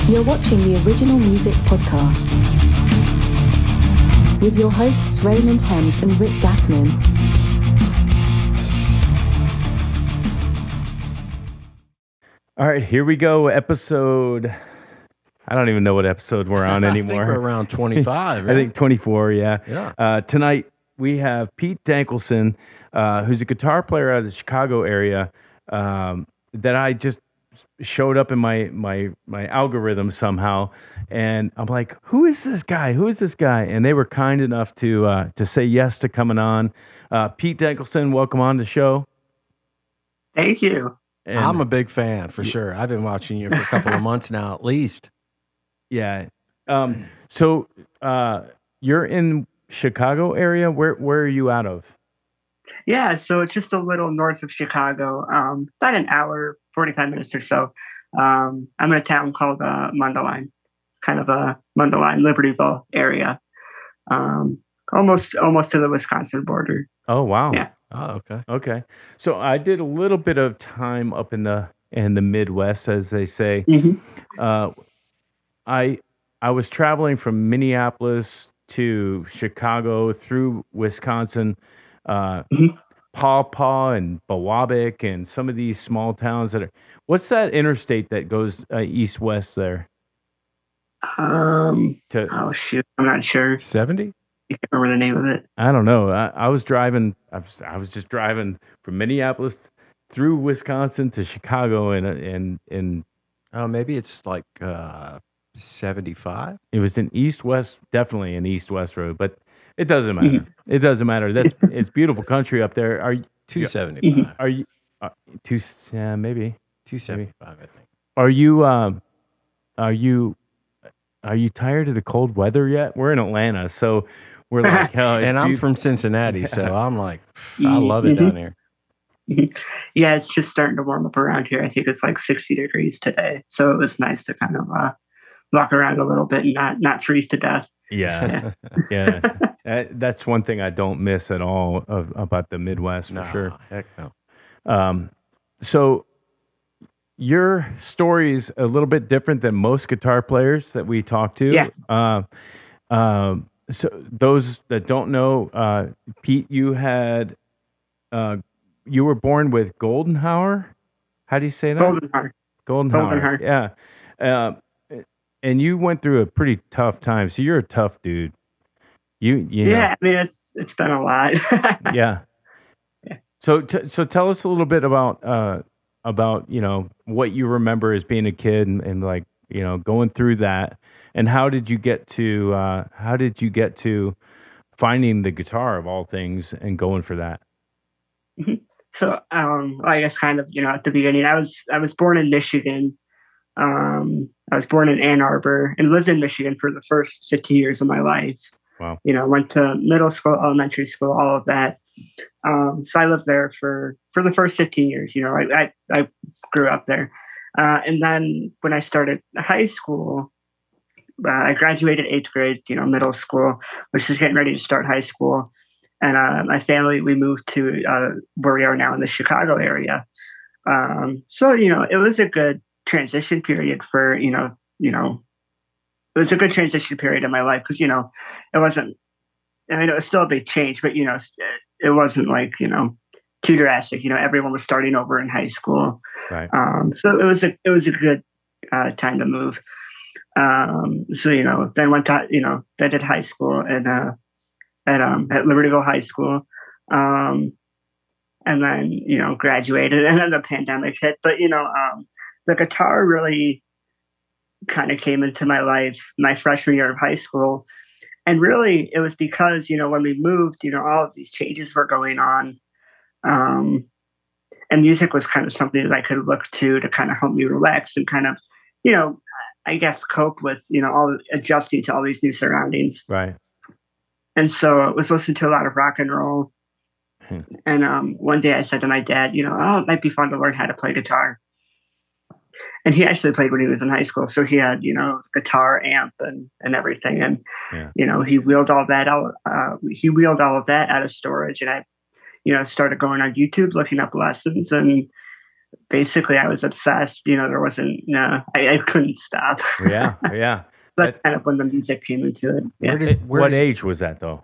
You're watching the Original Music Podcast with your hosts Raymond Hems and Rick Gathman. All right, here we go. Episode. I don't even know what episode we're on anymore. I think we're around 25. I think 24, yeah. Yeah. Tonight we have Pete Dankelson, who's a guitar player out of the Chicago area that I just showed up in my algorithm somehow. And I'm like, who is this guy? Who is this guy? And they were kind enough to say yes to coming on. Pete Dankelson, welcome on the show. Thank you. And I'm a big fan, for sure. I've been watching you for a couple of months now, at least. Yeah. So you're in Chicago area. Where are you out of? Yeah, so it's just a little north of Chicago, about an hour, 45 minutes or so. I'm in a town called Mundelein, kind of a Mundelein, Libertyville area, almost to the Wisconsin border. Oh, wow. Yeah. Oh, okay. Okay. So I did a little bit of time up in the Midwest, as they say. Mm-hmm. I was traveling from Minneapolis to Chicago through Wisconsin, Paw Paw and Bawabik and some of these small towns that are. What's that interstate that goes east-west there? Oh, shoot. I'm not sure. 70? You can't remember the name of it. I don't know. I was driving. I was just driving from Minneapolis through Wisconsin to Chicago, and Oh, maybe it's like 75? it was an east-west, definitely an east-west road, but it doesn't matter. It doesn't matter. It's beautiful country up there. Are you 275. Are you maybe 275, I think. Are you tired of the cold weather yet? We're in Atlanta, so we're like, hell. And I'm from Cincinnati, so I'm like, I love it down here. Yeah, it's just starting to warm up around here. I think it's like 60 degrees today. So it was nice to kind of walk around a little bit and not freeze to death. Yeah. That's one thing I don't miss at all about the Midwest, for sure. Heck no. So your story's a little bit different than most guitar players that we talk to. Yeah. So those that don't know, Pete, you had you were born with Goldenhauer. How do you say that? Goldenhauer. Goldenhauer. Yeah. And you went through a pretty tough time. So you're a tough dude. You know. Yeah, I mean it's been a lot. Yeah. So tell us a little bit about what you remember as being a kid and like going through that, and how did you get to finding the guitar of all things and going for that? Mm-hmm. So I guess kind of at the beginning I was born in Michigan. I was born in Ann Arbor and lived in Michigan for the first 15 years of my life. Wow. Went to middle school, elementary school, all of that. So I lived there for the first 15 years. I grew up there. And then when I started high school, I graduated 8th grade, middle school, which is getting ready to start high school. And my family, we moved to where we are now in the Chicago area. So, it was a good transition period for, it was a good transition period in my life because, it wasn't, it was still a big change, but, it wasn't like, too drastic. Everyone was starting over in high school. Right. So it was a good time to move. So, then went to, then did high school and, at Libertyville High School. And then, graduated and then the pandemic hit. But, the guitar really kind of came into my life my freshman year of high school. And really it was because, when we moved, all of these changes were going on. And music was kind of something that I could look to kind of help me relax and kind of, I guess cope with, all adjusting to all these new surroundings. Right. And so I was listening to a lot of rock and roll. And one day I said to my dad, it might be fun to learn how to play guitar. And he actually played when he was in high school. So he had, guitar, amp and everything. And, he wheeled all that out. He wheeled all of that out of storage. And I, started going on YouTube, looking up lessons. And basically I was obsessed. There wasn't, no, I couldn't stop. Yeah, yeah. That's kind of when the music came into it. Yeah. What age was that though?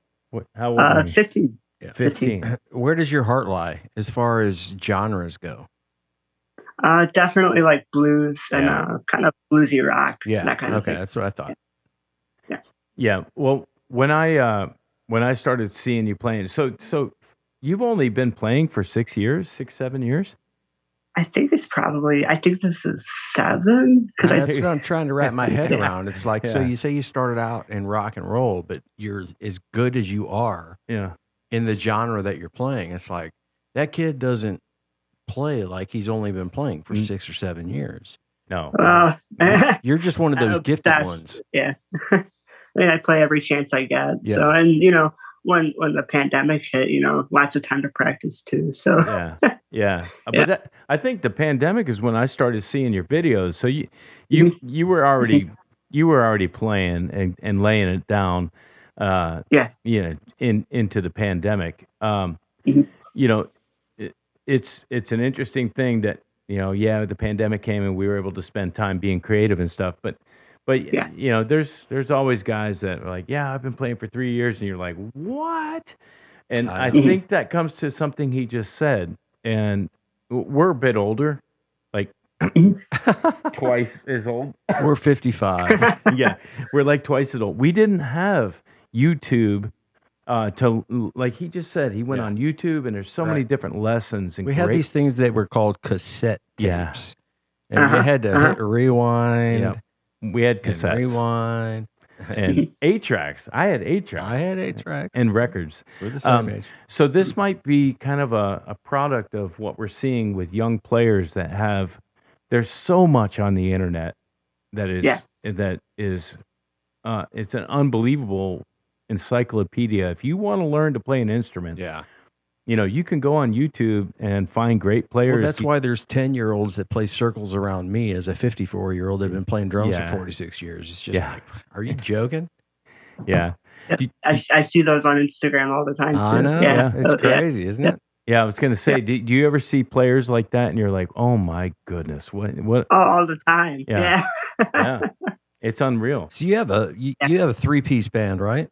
How old were you? 15. Yeah. 15. Where does your heart lie as far as genres go? Definitely like blues and kind of bluesy rock. Yeah. That kind of Okay, thing. that's what I thought. Yeah. Yeah. Well, when I started seeing you playing, so you've only been playing for 6 years, 7 years? I think this is 7 because That's what I'm trying to wrap my head Yeah. around. It's like, so Yeah. you say you started out in rock and roll, but you're as good as you are Yeah. in the genre that you're playing. It's like that kid doesn't play like he's only been playing for 6 or 7 years. No. You're just one of those gifted that's- ones. Yeah. I play every chance I get. Yeah. So, and when the pandemic hit, lots of time to practice too. So Yeah. Yeah. But I think the pandemic is when I started seeing your videos. So you were already playing and laying it down into the pandemic. Mhm. It's an interesting thing that, the pandemic came and we were able to spend time being creative and stuff, but there's always guys that are like, yeah, I've been playing for 3 years, and you're like, what? And I think that comes to something he just said. And we're a bit older, like twice as old. We're 55. Yeah, we're like twice as old. We didn't have YouTube like he just said. He went on YouTube, and there's so many different lessons. And We had these things that were called cassette Yeah. tapes. And you had to hit rewind. Yeah. We had And cassettes rewind. and 8-tracks. I had 8-tracks. I had 8 tracks. And records. We're the same age. So this might be kind of a product of what we're seeing with young players that have. There's so much on the internet that is it's an unbelievable encyclopedia. If you want to learn to play an instrument, you can go on YouTube and find great players. Well, that's why there's 10-year-olds that play circles around me as a 54-year-old that have been playing drums for 46 years. It's just like, are you joking? Yeah. I see those on Instagram all the time too. I know. Yeah. It's crazy, isn't it? Yeah, I was going to say, do you ever see players like that and you're like, oh my goodness, what? Oh, all the time. Yeah. Yeah. Yeah. It's unreal. So you have a 3-piece band, right?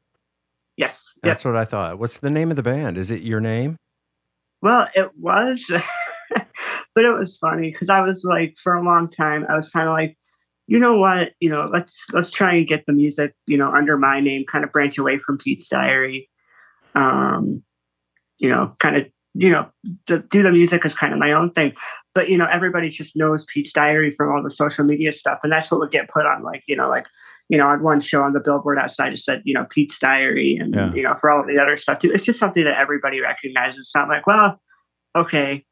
Yes. That's what I thought. What's the name of the band? Is it your name? Well, it was, but it was funny because I was like, for a long time, I was kind of like, you know what, let's try and get the music, under my name, kind of branch away from Pete's Diary. Kind of, do the music as kind of my own thing. But, everybody just knows Pete's Diary from all the social media stuff. And that's what would get put on, on one show on the billboard outside, it said, Pete's Diary. And, for all the other stuff too. It's just something that everybody recognizes. So I'm like, well, okay,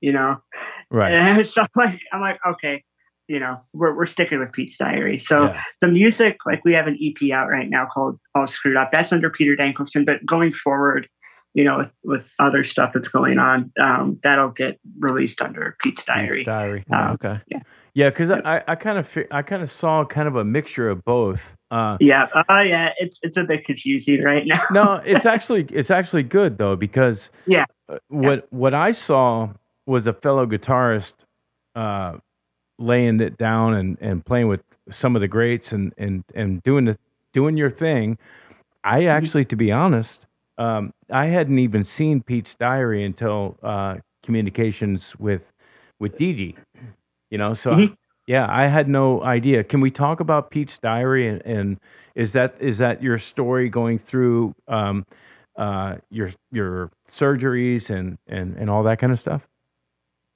Right. And so I'm like, okay, we're sticking with Pete's Diary. So the music, like we have an EP out right now called All Screwed Up. That's under Peter Dankelson. But going forward, with other stuff that's going on, that'll get released under Pete's Diary. Pete's Diary. Okay. Yeah, because I kind of saw kind of a mixture of both. It's a bit confusing right now. No, it's actually good though, because what I saw was a fellow guitarist laying it down and playing with some of the greats and doing your thing. I actually, to be honest, I hadn't even seen Pete's Diary until communications with DG. So I had no idea. Can we talk about Pete's Diary and is that your story going through your surgeries and all that kind of stuff?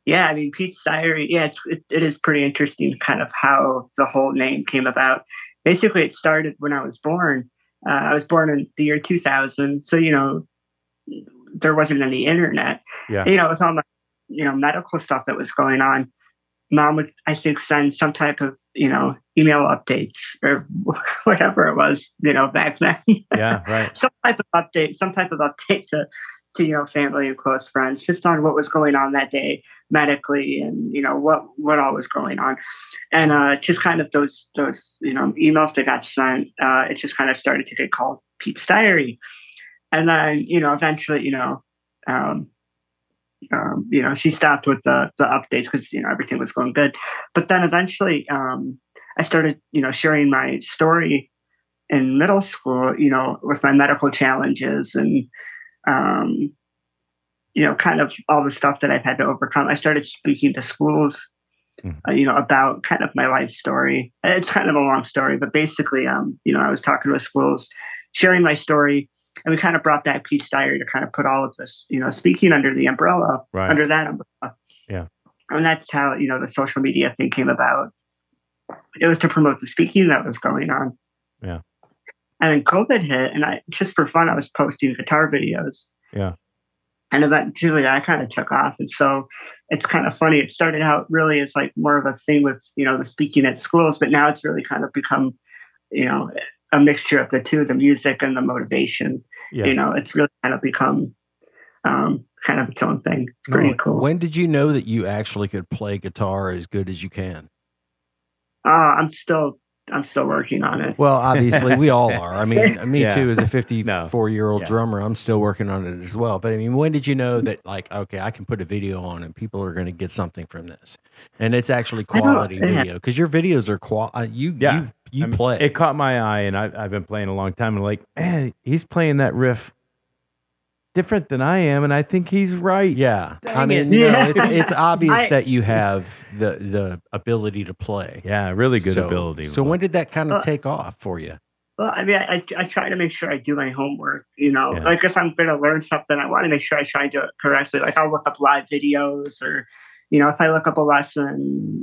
Yeah, I mean Pete's Diary. Yeah, it is pretty interesting, kind of how the whole name came about. Basically, it started when I was born. I was born in the year 2000, so there wasn't any internet. Yeah, it was all the medical stuff that was going on. Mom would, I think, send some type of email updates or whatever it was back then. Yeah, right. some type of update to family and close friends, just on what was going on that day medically and what all was going on, and just kind of those emails that got sent, it just kind of started to get called Pete's Diary, and then eventually she stopped with the updates because everything was going good. But then eventually, I started sharing my story in middle school, with my medical challenges and um, kind of all the stuff that I've had to overcome. I started speaking to schools, about kind of my life story. It's kind of a long story, but basically, I was talking with schools, sharing my story, and we kind of brought back Pete's Diary to kind of put all of this, speaking under the umbrella, Right. under that umbrella. Yeah. And that's how, the social media thing came about. It was to promote the speaking that was going on. Yeah. And then COVID hit, and just for fun, I was posting guitar videos. Yeah. And eventually that kind of took off. And so it's kind of funny. It started out really as like more of a thing with, the speaking at schools, but now it's really kind of become, a mixture of the two, the music and the motivation. Yeah. It's really kind of become kind of its own thing. It's pretty cool. When did you know that you actually could play guitar as good as you can? I'm still working on it. Well, obviously we all are. I mean, me Yeah. too, as a 54-year-old Yeah. drummer, I'm still working on it as well. But I mean, when did you know that, like, okay, I can put a video on and people are going to get something from this, and it's actually quality video? Because your videos are you play. It caught my eye, and I've been playing a long time. And like, man, he's playing that riff different than I am, and I think he's right. Yeah, Dang I mean, it. it's obvious that you have the ability to play. Yeah, really good ability. So when did that kind of take off for you? Well, I mean, I try to make sure I do my homework, like if I'm going to learn something, I want to make sure I try and do it correctly. Like I'll look up live videos or, if I look up a lesson,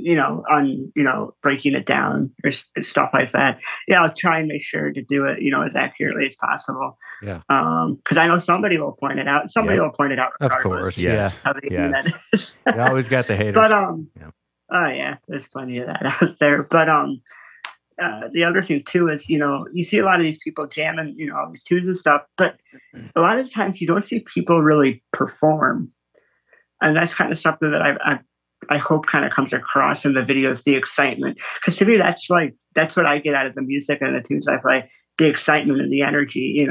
on, breaking it down or stuff like that. Yeah, I'll try and make sure to do it, as accurately as possible. Yeah. Because I know somebody will point it out. Somebody will point it out regardless. Of course, yes. How the internet is. You always got the haters. But, oh yeah, there's plenty of that out there. But, the other thing too is, you see a lot of these people jamming, all these tunes and stuff, but a lot of times you don't see people really perform. And that's kind of something that I hope kind of comes across in the videos, the excitement. Because to me, that's what I get out of the music and the tunes I play, the excitement and the energy,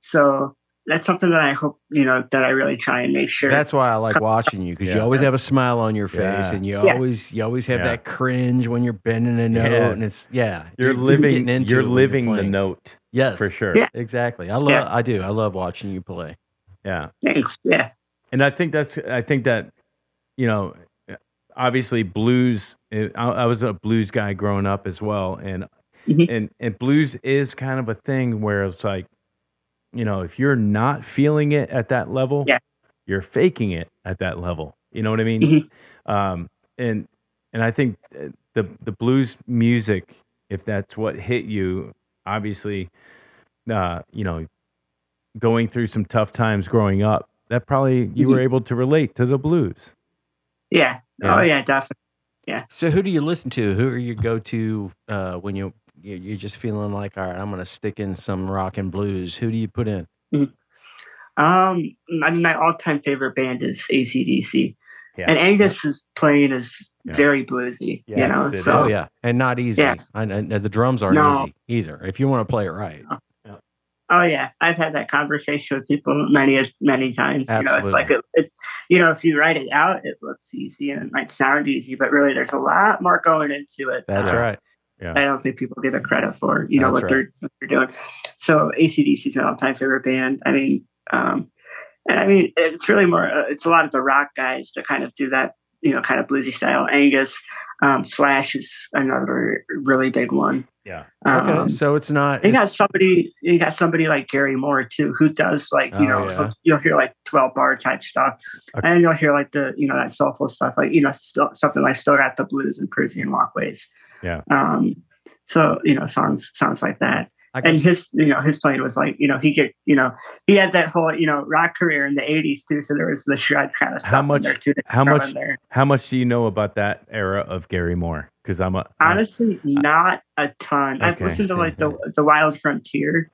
So that's something that I hope, that I really try and make sure. That's why I like watching you, because you always have a smile on your face, and you always have that cringe when you're bending a note, and it's you're living the note. Yes, for sure. Yeah, exactly. I love watching you play. Yeah. Thanks. Yeah. And I think that, obviously blues. I was a blues guy growing up as well, and and blues is kind of a thing where it's like, if you're not feeling it at that level, you're faking it at that level. You know what I mean? And I think the blues music, if that's what hit you, obviously, going through some tough times growing up, that probably you were able to relate to the blues. Yeah. Oh yeah, definitely. Yeah. So who do you listen to? Who are your go-to when you're just feeling like, all right, I'm going to stick in some rock and blues? Who do you put in? I mean, my all-time favorite band is AC/DC. Yeah. And Angus' playing is very bluesy, Yes, So Oh yeah, and not easy. Yeah. And the drums aren't easy either. If you want to play it right. Oh yeah, I've had that conversation with people many times. Absolutely. It's like it, if you write it out, it looks easy and it might sound easy, but really there's a lot more going into it. That's right. Yeah. I don't think people give it credit for, what they're doing. So AC/DC is my all-time favorite band. I mean, and I mean, it's really more. It's a lot of the rock guys that kind of do that, kind of bluesy style. Angus, Slash is another really big one. Yeah. Okay, so it's not. You got somebody like Gary Moore too, who does like you'll hear like 12-bar type stuff, and you'll hear like the that soulful stuff, like something like Still Got the Blues and Parisian Walkways. Yeah. So songs like that. And his playing was like, he had that whole, rock career in the 80s too. So there was the shred kind of stuff in there too. How much do you know about that era of Gary Moore? Because honestly not a ton. I've listened to like the Wild Frontier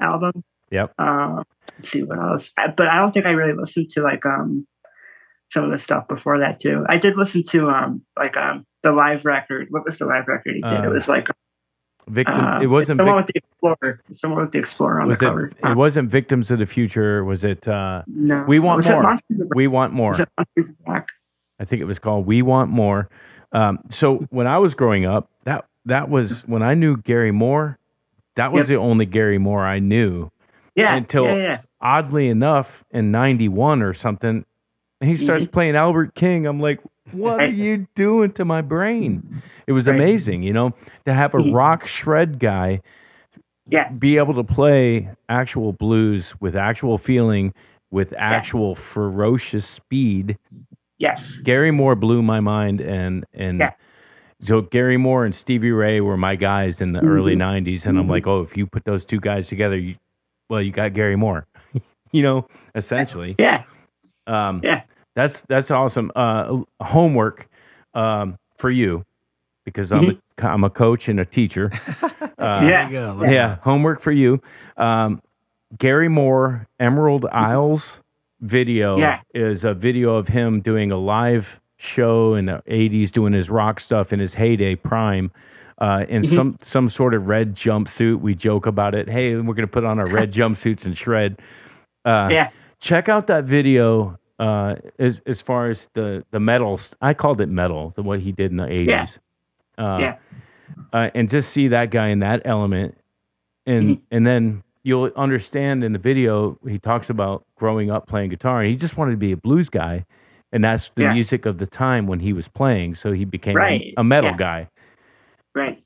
album. Yep. Let's see what else. But I don't think I really listened to like some of the stuff before that too. I did listen to the live record. What was the live record he did? It was like Victim. It wasn't. Someone with the Explorer. Someone with the Explorer on the cover. It wasn't Victims of the Future. Was it? No. We Want Was it More. Monsters of We Want More. Was it Monsters of Rock? I think it was called We Want More. So when I was growing up, that was when I knew Gary Moore. That was the only Gary Moore I knew. Yeah. Until oddly enough, in '91 or something, he starts playing Albert King. I'm like, what are you doing to my brain? It was amazing, to have a rock shred guy be able to play actual blues with actual feeling, with actual ferocious speed. Yes. Gary Moore blew my mind, and so Gary Moore and Stevie Ray were my guys in the early '90s, and I'm like, oh, if you put those two guys together, you got Gary Moore, essentially. Yeah. That's awesome. Homework for you, because I'm a coach and a teacher. There you go. Homework for you. Gary Moore, Emerald Isles video is a video of him doing a live show in the '80s, doing his rock stuff in his heyday prime, in some sort of red jumpsuit. We joke about it. Hey, we're gonna put on our red jumpsuits and shred. Check out that video. As far as the metal, I called it metal, what he did in the '80s. And just see that guy in that element, and then you'll understand in the video he talks about growing up playing guitar, and he just wanted to be a blues guy, and that's the music of the time when he was playing, so he became a metal guy. Right.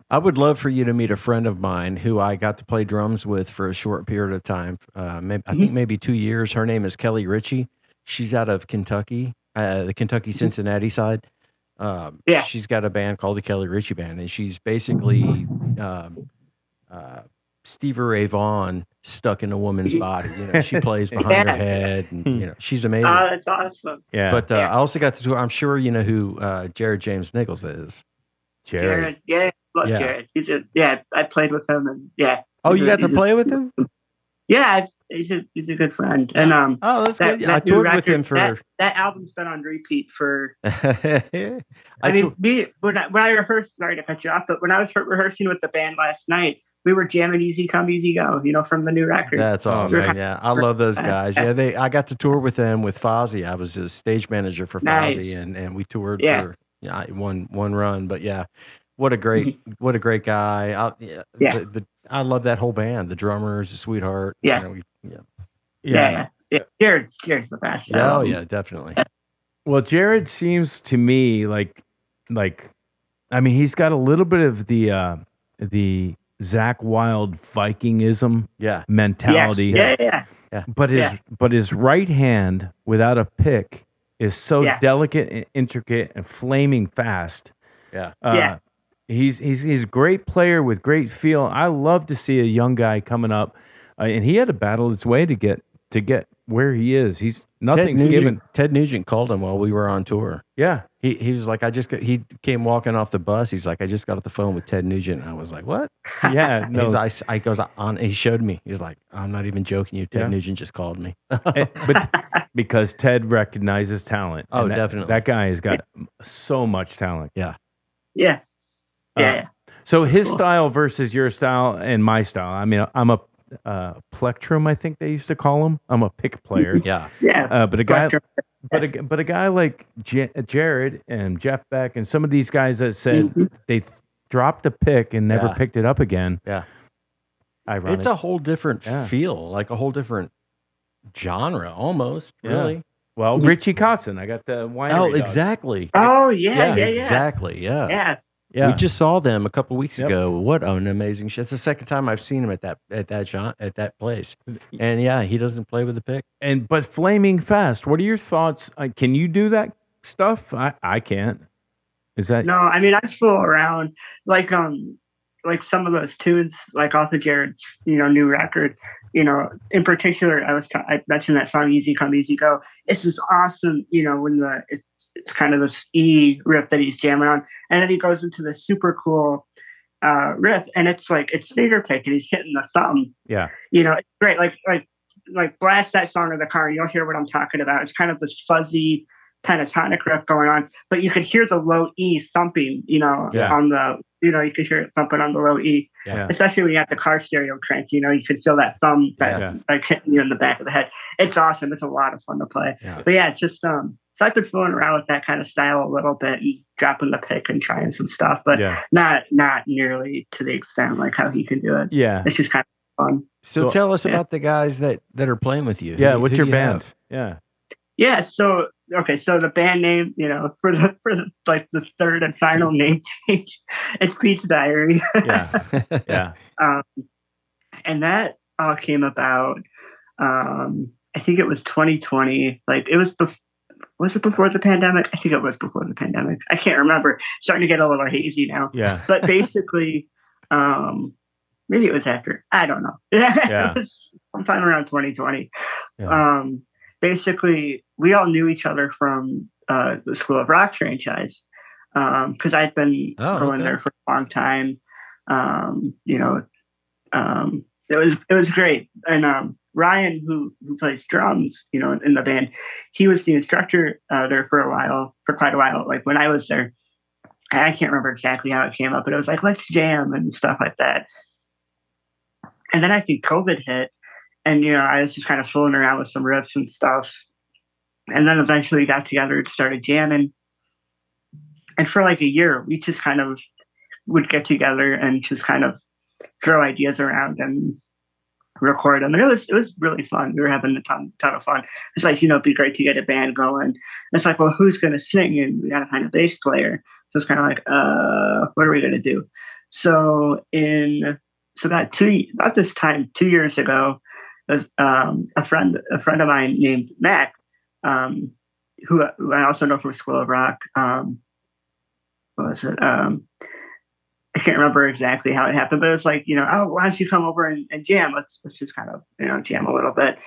I would love for you to meet a friend of mine who I got to play drums with for a short period of time. I think maybe 2 years. Her name is Kelly Ritchie. She's out of Kentucky, the Kentucky Cincinnati side. She's got a band called the Kelly Ritchie Band, and she's basically Stevie Ray Vaughan stuck in a woman's body. She plays behind her head, and she's amazing. Oh, that's awesome. Yeah. But I also got to tour. I'm sure you know who Jared James Nichols is. Jared. Jared. I played with him, and Oh, you got to play with him? Yeah, he's a good friend, and that's good. I toured with him for that album's been on repeat for. when I rehearsed, sorry to cut you off, but when I was rehearsing with the band last night, we were jamming "Easy Come Easy Go," from the new record. That's awesome. Yeah, I love those guys. Yeah, I got to tour with them with Fozzy. I was his stage manager for Fozzy, and we toured for one run. But what a great guy. I love that whole band. The drummer's a sweetheart. Jared's the best. Oh yeah, definitely. Well, Jared seems to me like I mean, he's got a little bit of the Zakk Wylde Vikingism mentality. Yes. But his right hand without a pick is so delicate and intricate and flaming fast. He's a great player with great feel. I love to see a young guy coming up, and he had to battle his way to get where he is. He's nothing's given. Ted Nugent called him while we were on tour. Yeah, he was like, he came walking off the bus. He's like, I just got off the phone with Ted Nugent. And I was like, what? Yeah, no. I goes on. He showed me. He's like, I'm not even joking. Ted Nugent just called me. But because Ted recognizes talent. Oh, definitely. That guy has got so much talent. Yeah. So his style versus your style and my style. I mean, I'm a plectrum, I think they used to call him. I'm a pick player. But a guy like Jared and Jeff Beck and some of these guys that said they dropped the pick and never picked it up again. Ironic. It's a whole different feel, like a whole different genre, almost. Really. Well, Richie Kotzen. I got the winery. Oh, exactly. Oh, yeah. Exactly. Yeah. We just saw them a couple weeks ago. What an amazing show! It's the second time I've seen him at that place. And he doesn't play with the pick. But flaming fast. What are your thoughts? Can you do that stuff? I can't. Is that no? I mean, I fool around like some of those tunes, like off of Jared's new record. In particular, I mentioned that song "Easy Come Easy Go." It's just awesome. When it's kind of this E riff that he's jamming on, and then he goes into this super cool riff, and it's like it's finger pick, and he's hitting the thumb. Yeah, it's great. Like blast that song in the car, and you'll hear what I'm talking about. It's kind of this fuzzy pentatonic riff going on, but you could hear the low E thumping, on the you could hear it thumping on the low E, Yeah. especially when you have the car stereo cranked. You could feel that thumb that Yeah. like hitting you in the back of the head. It's awesome. It's a lot of fun to play. Yeah. But yeah, it's just so I've been fooling around with that kind of style a little bit and dropping the pick and trying some stuff, but not nearly to the extent like how he can do it. Yeah. It's just kind of fun. So tell us about the guys that are playing with you. Yeah, what's your band? Have? Yeah. So the band name, for the third and final name change, it's Pete's Diary. Yeah. Yeah. And that all came about. I think it was 2020. Like it was. Was it before the pandemic? I think it was before the pandemic. I can't remember. It's starting to get a little hazy now. Yeah. But basically, maybe it was after. I don't know. Yeah. It was sometime around 2020. Yeah. Basically, we all knew each other from the School of Rock franchise because I'd been going there for a long time. It was great. And Ryan, who plays drums, in the band, he was the instructor there for quite a while. Like when I was there, I can't remember exactly how it came up, but it was like, let's jam and stuff like that. And then I think COVID hit, and I was just kind of fooling around with some riffs and stuff. And then eventually got together and started jamming. And for like a year, we just kind of would get together and just kind of throw ideas around and record them. And it was really fun. We were having a ton of fun. It's like, it'd be great to get a band going. And it's like, well, who's going to sing? And we got to find a bass player. So it's kind of like, what are we going to do? So about this time, 2 years ago, a friend of mine named Mac, who I also know from School of Rock. What was it? I can't remember exactly how it happened, but it was like, why don't you come over and jam? Let's just kind of, jam a little bit.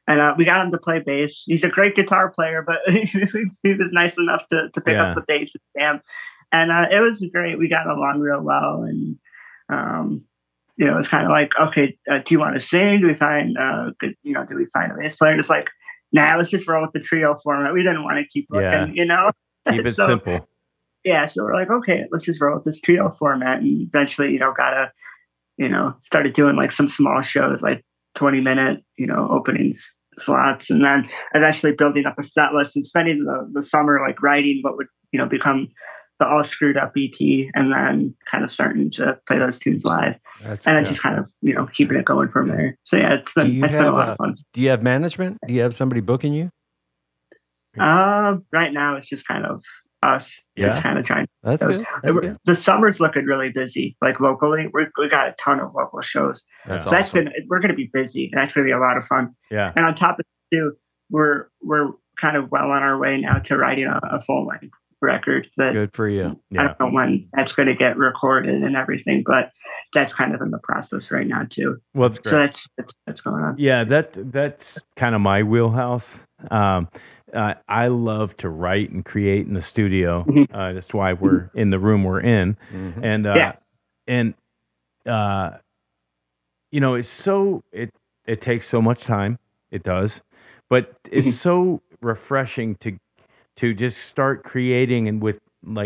And we got him to play bass. He's a great guitar player, but he was nice enough to pick up the bass and jam. And it was great. We got along real well. And, it was kind of like, okay, do you want to sing? Do we find, do we find a bass player? And it's like, nah, let's just roll with the trio format. We didn't want to keep looking, Keep it simple. Yeah, so we're like, okay, let's just roll with this trio format. And eventually, started doing like some small shows, like 20-minute, opening slots. And then eventually building up a set list and spending the summer like writing what would, become the All Screwed Up EP, and then kind of starting to play those tunes live. And then just kind of, keeping it going from there. So yeah, it's been a lot of fun. Do you have management? Do you have somebody booking you? Right now it's just kind of us just kind of trying. That's good. The summer's looking really busy. Like locally, we got a ton of local shows. That's awesome. We're going to be busy, and that's going to be a lot of fun. Yeah. And on top of it too, we're kind of well on our way now to writing a full length record. That good for you. I don't know when that's going to get recorded and everything, but that's kind of in the process right now too. Well, that's great. So that's going on. Yeah, that's kind of my wheelhouse. I love to write and create in the studio. Mm-hmm. That's why we're in the room we're in. Mm-hmm. And it takes so much time. It does, but it's so refreshing to just start creating. And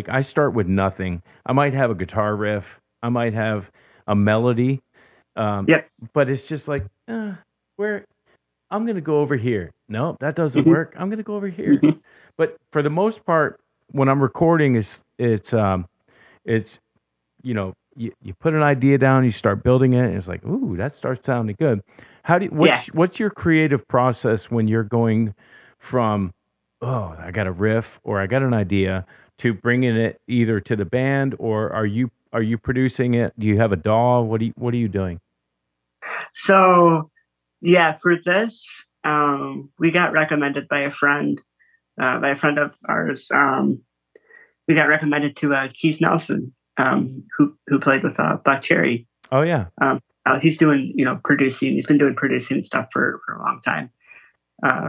I start with nothing. I might have a guitar riff. I might have a melody. But it's just like, where I'm going to go over here. No, that doesn't work. I'm going to go over here. Mm-hmm. But for the most part, when I'm recording, it's you put an idea down, you start building it, and it's like, ooh, that starts sounding good. What's your creative process when you're going from, oh, I got a riff or I got an idea, to bringing it either to the band, or are you producing it? Do you have a DAW? What are you doing? So, yeah, for this, we got recommended by a friend of ours. We got recommended to Keith Nelson, who played with Buck Cherry. Oh yeah. He's doing producing. He's been doing producing stuff for a long time,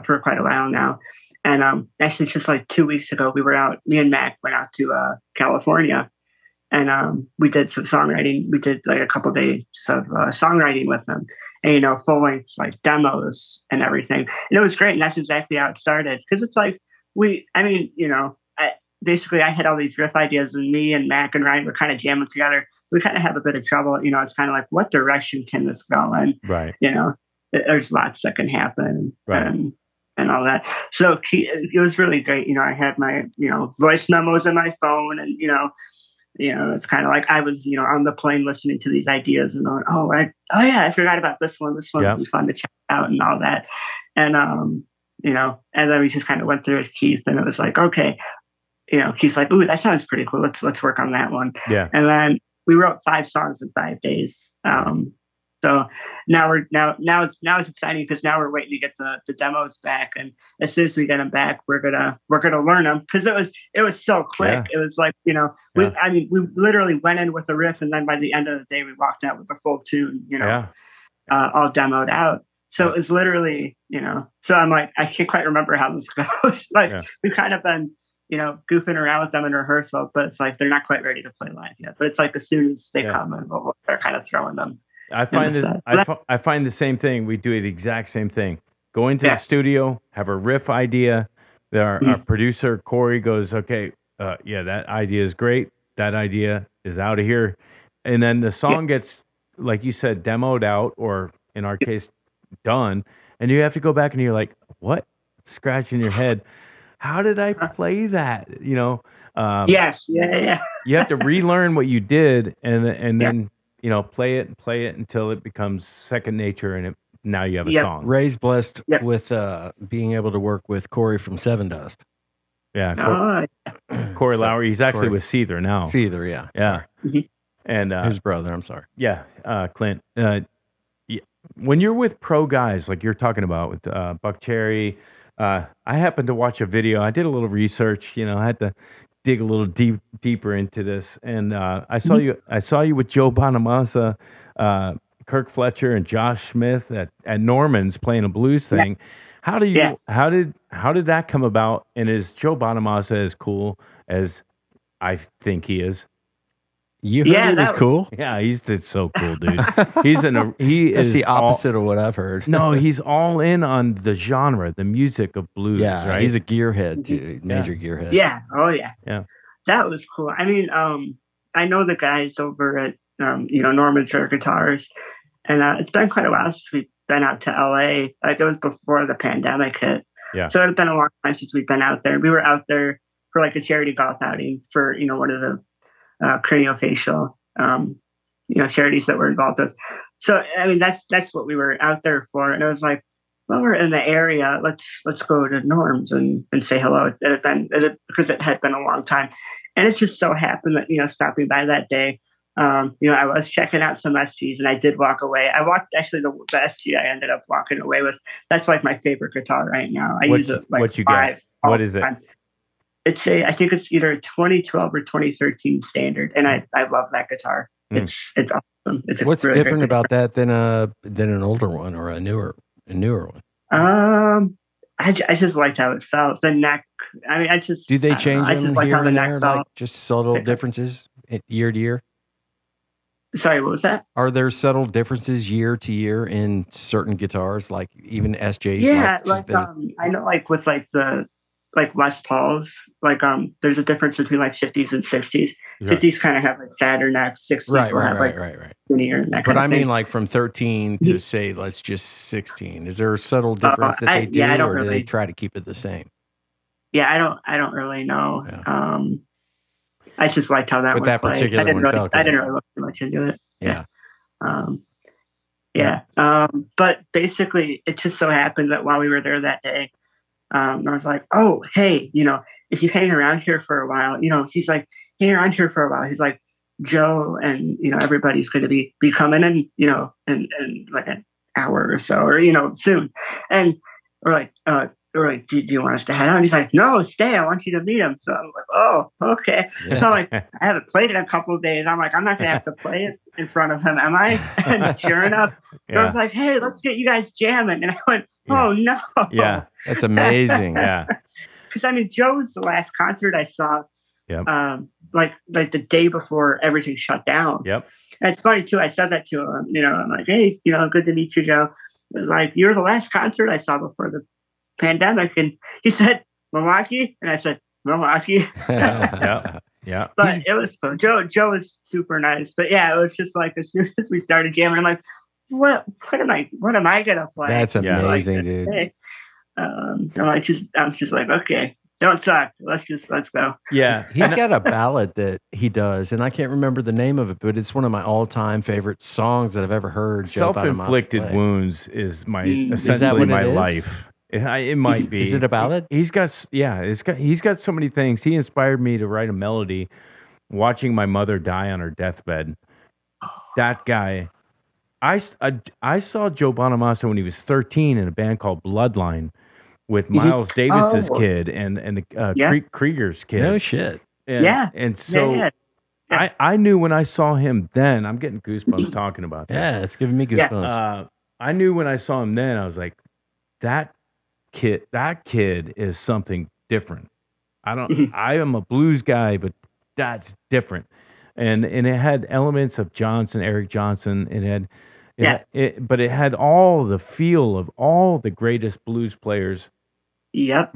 for quite a while now. And actually, just like 2 weeks ago, me and Mac went out to California, and we did some songwriting. We did like a couple days of songwriting with him, and full length like demos and everything. And it was great. And that's exactly how it started. Because it's like basically I had all these riff ideas, and me and Mac and Ryan were kind of jamming together. We kind of have a bit of trouble, it's kind of like, what direction can this go in? Right. There's lots that can happen, Right. and all that. So it was really great. I had my voice memos in my phone, and it's kind of like I was on the plane listening to these ideas and going, oh yeah, I forgot about this one. This one would be fun to check out and all that. And and then we just kind of went through with Keith, and it was like, okay, Keith's like, ooh, that sounds pretty cool. Let's work on that one. Yeah. And then we wrote 5 songs in 5 days. So now it's exciting because now we're waiting to get the demos back, and as soon as we get them back, we're gonna learn them, because it was so quick. Yeah. It was like we literally went in with a riff, and then by the end of the day we walked out with a full tune, all demoed out. So it was literally, so I'm like, I can't quite remember how this goes. We've kind of been goofing around with them in rehearsal, but it's like they're not quite ready to play live yet. But it's like as soon as they come in, they're kind of throwing them. I find the same thing. We do the exact same thing. Go into the studio, have a riff idea. Our producer Corey goes, okay, that idea is great. That idea is out of here, and then the song gets, like you said, demoed out, or in our case, done, and you have to go back and you're like, what? Scratching your head. How did I play that? Yes, yeah. You have to relearn what you did, and then play it until it becomes second nature, and now you have a song. Ray's blessed with being able to work with Corey from Seven Dust. Yeah, Corey Lowry. He's actually with Seether now. Seether, yeah. Mm-hmm. And his brother. I'm sorry. Yeah, Clint. When you're with pro guys like you're talking about with Buck Cherry, I happened to watch a video. I did a little research. I had to dig a little deeper into this, and I saw you with Joe Bonamassa, Kirk Fletcher, and Josh Smith at Norman's playing a blues thing. How did that come about? And is Joe Bonamassa as cool as I think he is? You heard it was cool? Yeah, he's so cool, dude. That's the opposite of what I've heard. No, he's all in on the genre, the music of blues. Yeah, right? He's a gearhead too, major gearhead. Yeah, oh yeah. Yeah. That was cool. I mean, I know the guys over at Norman's Rare Guitars, and it's been quite a while since we've been out to LA. Like it was before the pandemic hit. Yeah. So it's been a long time since we've been out there. We were out there for like a charity golf outing for one of the craniofacial charities that we're involved with. So I mean that's what we were out there for, and it was like, well, we're in the area, let's go to Norm's and say hello. Because it had been a long time, and it just so happened that stopping by that day, I was checking out some SGs, and I did walk away. I walked actually the SG I ended up walking away with. That's like my favorite guitar right now. I use it like what you 5 got? What is it? I think it's either 2012 or 2013 standard, and I love that guitar. It's awesome. What's really different about that than an older one or a newer one? I just liked how it felt. The neck. I mean, do they change them just like here how the and neck there, felt. like just subtle differences year to year? Sorry, what was that? Are there subtle differences year to year in certain guitars, like even SJs? Yeah, I know, like with like the Les Pauls, there's a difference between like 50s and 60s. Right. 50s kind of have like fatter necks, 60s will have like skinnier neck. But I mean, like from 13 to say, let's just 16. Is there a subtle difference that they do, or do they try to keep it the same? Yeah, I don't really know. Yeah. I just liked how that with one that played. particular one felt good. I didn't really look too much into it. Yeah. But basically, it just so happened that while we were there that day, I was like, oh, hey, if you hang around here for a while, he's like, hang around here for a while. He's like, Joe and, everybody's going to be coming in, in like an hour or so, or, soon. And we're like, do you want us to head out? And he's like, no, stay. I want you to meet him. So I'm like, oh, okay. Yeah. So I'm like, I haven't played it in a couple of days. I'm like, I'm not going to have to play it in front of him, am I? And sure enough, I was like, hey, let's get you guys jamming. And I went, oh, no. Yeah, that's amazing. Yeah. Because, I mean, Joe's the last concert I saw, like the day before everything shut down. Yep. And it's funny, too. I said that to him. I'm like, hey, good to meet you, Joe. It was like, you're the last concert I saw before the pandemic. And he said, Milwaukee? And I said, Milwaukee. Yeah. Yeah. But it was fun. Joe was super nice. But yeah, it was just like as soon as we started jamming, I'm like, what am I gonna play? That's Yeah. amazing, dude. I was just like, okay, don't suck. Let's go. Yeah. He's got a ballad that he does, and I can't remember the name of it, but it's one of my all-time favorite songs that I've ever heard. Joe Bonamassa Self-inflicted play. wounds is my Is that essentially what my it is? life. It might be. Is it a ballad? He's got so many things. He inspired me to write a melody watching my mother die on her deathbed. That guy. I saw Joe Bonamassa when he was 13 in a band called Bloodline with Miles Davis's kid and the Krieger's kid. No shit. And so I knew when I saw him then, I'm getting goosebumps talking about this. Yeah, it's giving me goosebumps. I knew when I saw him then, I was like, that kid is something different. I am a blues guy, but that's different. And it had elements of Eric Johnson. But it had all the feel of all the greatest blues players. Yep.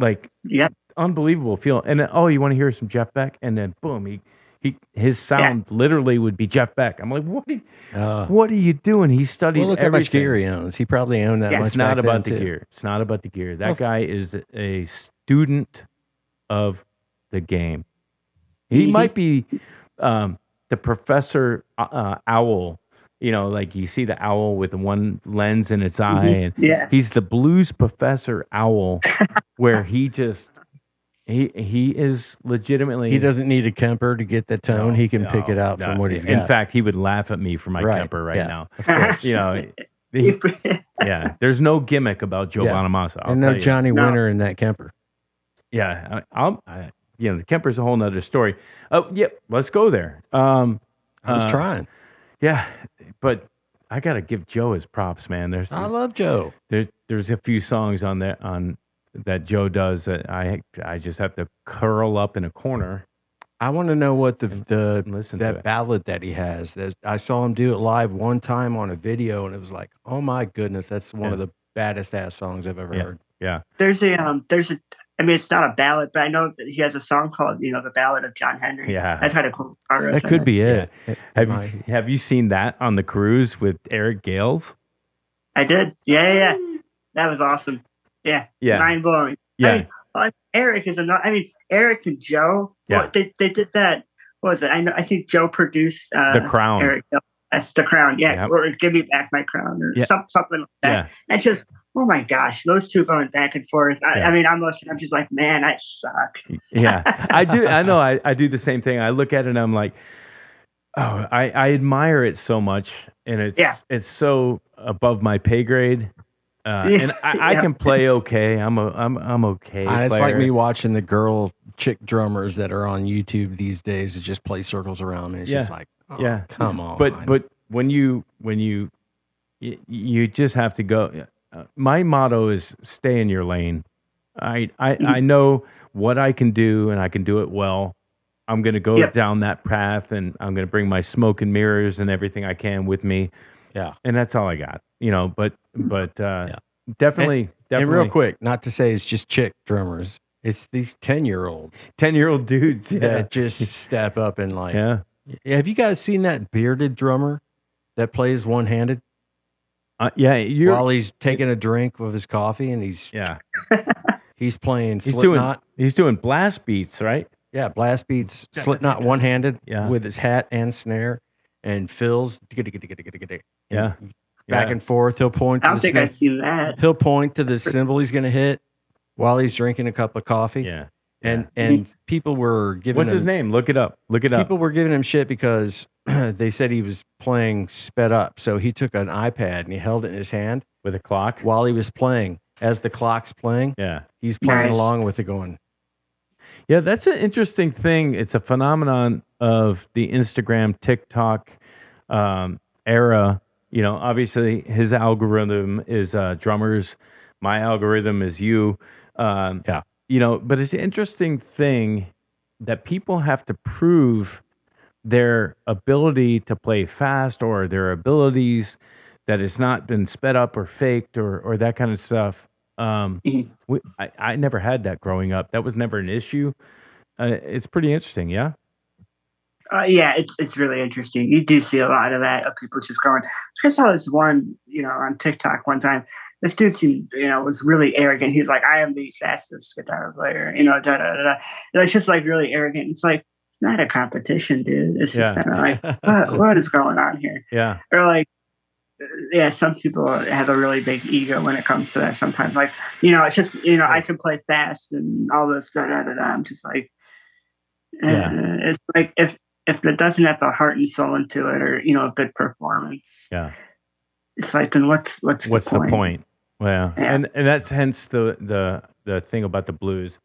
Unbelievable feel. And then, you want to hear some Jeff Beck? And then boom, his sound literally would be Jeff Beck. I'm like, what are you doing? He studied look everything. how much gear he owns. He probably owned that much. It's not back about then, the too. gear. It's not about the gear. That guy is a student of the game. He might be the professor owl. You know, like you see the owl with the one lens in its eye, and he's the blues professor owl, where he is legitimately. He doesn't need a Kemper to get the tone. He can pick it out from what he's got. In fact, he would laugh at me for my Kemper now. Of course. You know, there's no gimmick about Joe Bonamassa. And no Johnny Winter in that Kemper. Yeah, the Kemper's a whole nother story. Oh, yep, let's go there. I was trying. Yeah, but I gotta give Joe his props, man. I love Joe. There's a few songs on that Joe does that I just have to curl up in a corner. I want to know what listen that ballad that he has. I saw him do it live one time on a video, and it was like, oh my goodness, that's one of the baddest ass songs I've ever heard. Yeah. There's a. I mean, it's not a ballad, but I know that he has a song called, the Ballad of John Henry. Yeah. That's had a cool part. That could be it. Have you seen that on the cruise with Eric Gales? I did. Yeah. That was awesome. Yeah. Mind blowing. Yeah. Eric is another. I mean, Eric and Joe. Yeah. They did that. What was it? I think Joe produced The Crown. Eric. That's The Crown. Yeah. Yep. Or Give Me Back My Crown or something like that. Yeah. And just. Oh my gosh, those two going back and forth. I mean, I'm listening. I'm just like, man, I suck. Yeah, I do. I know. I do the same thing. I look at it and I'm like, I admire it so much, and it's so above my pay grade. And I can play okay. I'm okay. It's like me watching the chick drummers that are on YouTube these days that just play circles around me. It's just like, come on. But when you just have to go. My motto is stay in your lane. I know what I can do, and I can do it well. I'm going to go down that path, and I'm going to bring my smoke and mirrors and everything I can with me. Yeah, and that's all I got. But definitely. And real quick, not to say it's just chick drummers. It's these 10-year-olds. 10-year-old dudes that just step up and like. Yeah. Have you guys seen that bearded drummer that plays one-handed? While he's taking a drink of his coffee, and he's playing Slipknot. He's doing blast beats, right? Yeah, blast beats, Slipknot one-handed with his hat and snare, and fills. Back and forth. He'll point. I don't think I've seen that. He'll point to the cymbal he's going to hit while he's drinking a cup of coffee. Yeah. And people were giving What's his name? Look it up. People were giving him shit because they said he was playing sped up. So he took an iPad and he held it in his hand with a clock while he was playing. As the clock's playing, he's playing along with it going. Yeah, that's an interesting thing. It's a phenomenon of the Instagram, TikTok era. Obviously his algorithm is drummers. My algorithm is you. But it's an interesting thing that people have to prove their ability to play fast or their abilities that it's not been sped up or faked or that kind of stuff. I never had that growing up. That was never an issue. it's pretty interesting. Yeah. Yeah, it's really interesting. You do see a lot of that of people just going. I saw this one, on TikTok one time. This dude seemed, was really arrogant. He's like, "I am the fastest guitar player," da da da da. Like just like really arrogant. It's like it's not a competition, dude. It's just Yeah. kind of like, what is going on here? Yeah. Or like, yeah, some people have a really big ego when it comes to that. Sometimes, like, it's just, I can play fast and all this da da da da. I'm just like, Yeah. it's like if it doesn't have the heart and soul into it, or a good performance, Yeah. it's like, then what's the point? Well, Yeah. and that's hence the thing about the blues,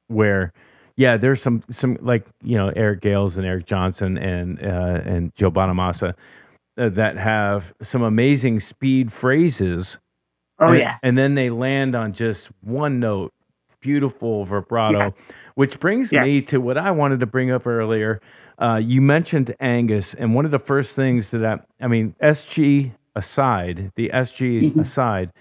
where there's some like Eric Gales and Eric Johnson and Joe Bonamassa that have some amazing speed phrases. Oh and, yeah, and then they land on just one note, beautiful vibrato, which brings me to what I wanted to bring up earlier. You mentioned Angus, and one of the first things SG aside, aside,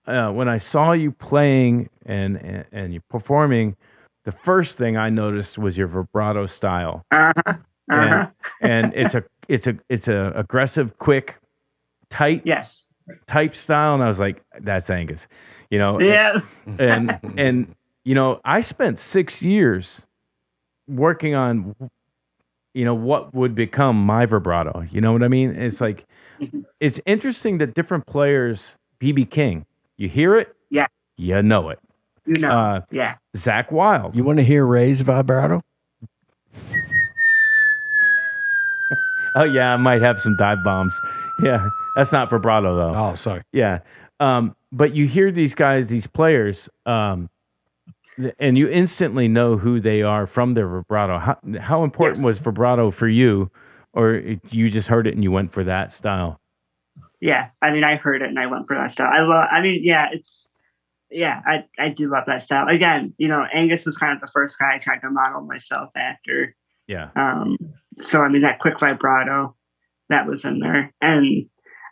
when I saw you playing and you performing, the first thing I noticed was your vibrato style. And it's a aggressive, quick, tight, type style, and I was like, that's Angus, Yeah. and I spent 6 years working on what would become my vibrato. You know what I mean? It's like it's interesting that different players. BB King, you hear it, you know it. Zach Wilde. You want to hear Ray's vibrato? Oh yeah, I might have some dive bombs. Yeah, that's not vibrato though. Oh, sorry. Yeah, but you hear these guys, these players, and you instantly know who they are from their vibrato. How important was vibrato for you, or you just heard it and you went for that style? Yeah, I heard it and I went for that style. I do love that style. Again, Angus was kind of the first guy I tried to model myself after. Yeah. So that quick vibrato that was in there, and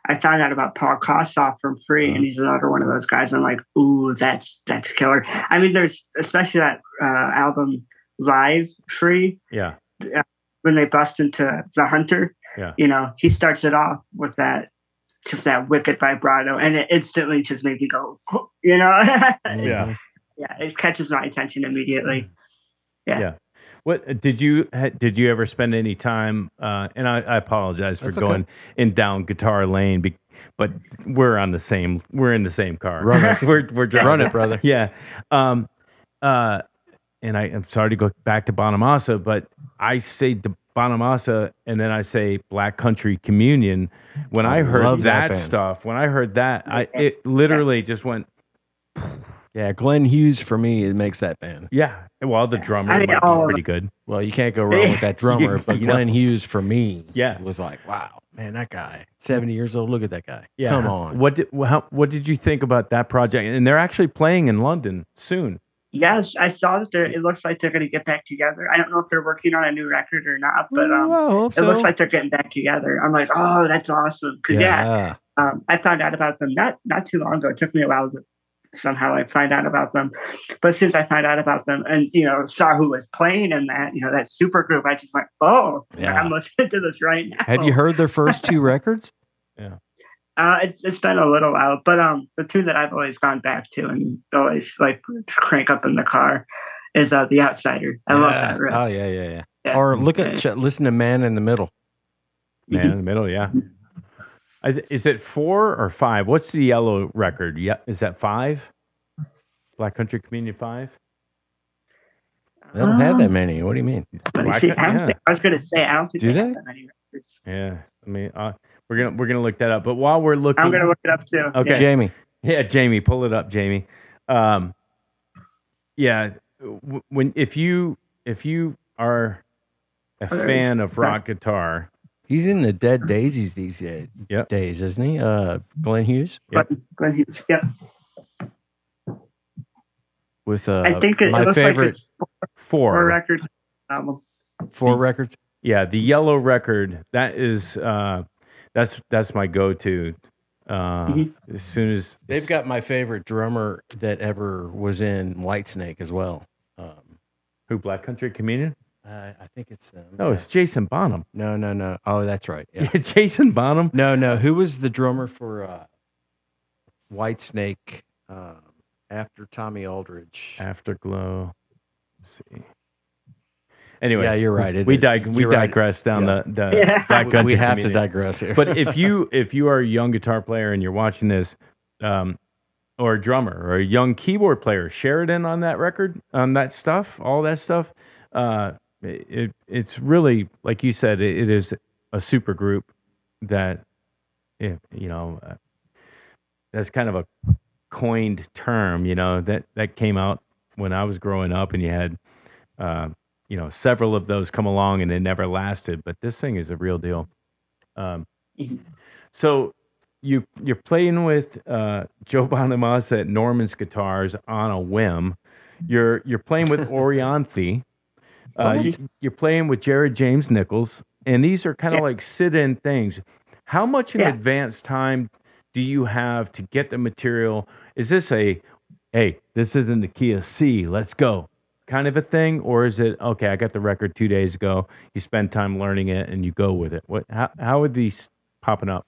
I found out about Paul Kossoff from Free, and he's another one of those guys. I'm like, ooh, that's killer. There's especially that album Live Free. Yeah. When they bust into the Hunter. Yeah. He starts it off with that wicked vibrato, and it instantly just made me go, Yeah. Yeah, it catches my attention immediately. Yeah. What did you ever spend any time? And I apologize for going in down guitar lane, but we're in the same car. Run it. we're driving. Run it, brother. Yeah. And I'm sorry to go back to Bonamassa, but I say Bonamassa and then I say Black Country Communion. When I heard that stuff, it literally just went. Yeah, Glenn Hughes for me, it makes that band. Yeah, well, the drummer might be pretty good. Well, you can't go wrong with that drummer, but Glenn Hughes for me, yeah, was like, wow, man, that guy, 70 years old. Look at that guy. Yeah, come on. What did you think about that project? And they're actually playing in London soon. Yes, I saw that. It looks like they're going to get back together. I don't know if they're working on a new record or not, but it looks like they're getting back together. I'm like, oh, that's awesome. Because I found out about them not too long ago. It took me a while to somehow find out about them, but since I found out about them and saw who was playing in that that super group, I just went, oh, I'm listening to this right now. Have you heard their first two records? Yeah. It's been a little while, but the two that I've always gone back to and always crank up in the car is The Outsider. I love that riff. Oh yeah. Or listen to Man in the Middle. Man in the Middle, yeah. Is it 4 or 5? What's the yellow record? Yeah, is that 5? Black Country Communion 5? They don't have that many. What do you mean? I was going to say I don't think they have that many records. Yeah, we're gonna look that up. But while we're looking, I'm gonna look it up too. Okay, Jamie. Yeah, Jamie, pull it up, Jamie. If you are a fan of rock guitar, he's in the Dead Daisies these days, isn't he? Glenn Hughes. Yep. Glenn Hughes. Yep. With I think it my looks favorite like it's 4 records album. 4 records. Yeah, the yellow record. That is that's my go-to. As soon as they've got my favorite drummer that ever was in Whitesnake as well. Who? Black Country Comedian? I think it's them. No, it's Jason Bonham. No. Oh, that's right. Yeah. Jason Bonham. No. Who was the drummer for Whitesnake after Tommy Aldridge? Afterglow. Let's see. Anyway, yeah, you're right. We digress down the Black Country We have Comedian. to digress here. But if you are a young guitar player and you're watching this, or a drummer or a young keyboard player, Sheridan on that record, on that stuff, all that stuff, it's really, like you said, it is a super group that, that's kind of a coined term, that came out when I was growing up, and you had, several of those come along and they never lasted, but this thing is a real deal. So you're playing with Joe Bonamassa at Norman's Guitars on a whim. You're playing with Orianthi. You're playing with Jared James Nichols, and these are kind of like sit-in things. How much in advance time do you have to get the material? Is this hey, this is in the key of C, let's go, kind of a thing? Or is it, okay, I got the record 2 days ago, you spend time learning it, and you go with it? How are these popping up?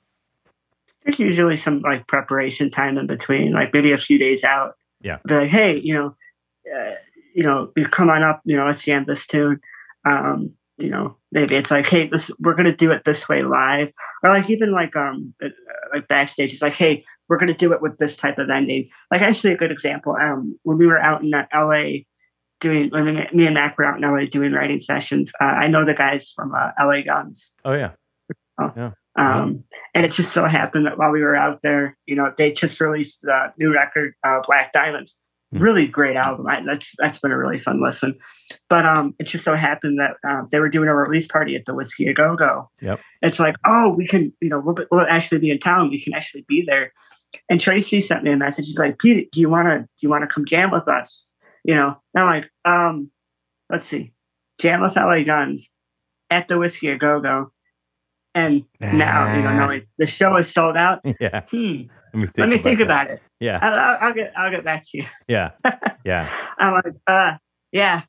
There's usually some like preparation time in between, like maybe a few days out. Yeah. Be like, hey, you come on up, let's jam this tune. Maybe it's like, hey, we're gonna do it this way live, or like even like backstage, it's like, hey, we're gonna do it with this type of ending. Like actually a good example, when we were out in LA when me and Mac were out in LA doing writing sessions, I know the guys from LA Guns. Oh yeah. Yeah. And it just so happened that while we were out there, they just released a new record, Black Diamonds. Really great album. That's been a really fun listen. But it just so happened that they were doing a release party at the Whiskey A Go Go. Yep. It's like, oh, we can, we'll actually be in town. We can actually be there. And Tracy sent me a message. He's like, Pete, do you want to come jam with us? And I'm like, let's see, jam with LA Guns at the Whiskey A Go Go. And now, knowing the show is sold out. Yeah. Let me think about it. Yeah. I'll get back to you. Yeah. Yeah. I'm like, yeah.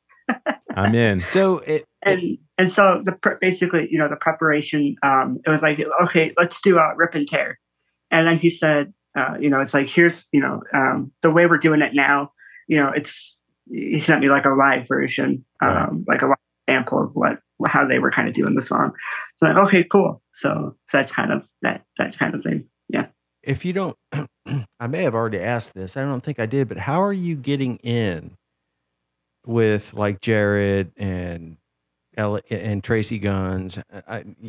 I'm in. So and so basically, the preparation, it was like, okay, let's do a rip and tear. And then he said, it's like, here's, the way we're doing it now, he sent me like a live version, like a live sample of how they were kind of doing the song. So I'm like, okay, cool. So that's kind of that kind of thing. Yeah. If you don't, I may have already asked this. I don't think I did, but how are you getting in with like Jared and Tracy Guns?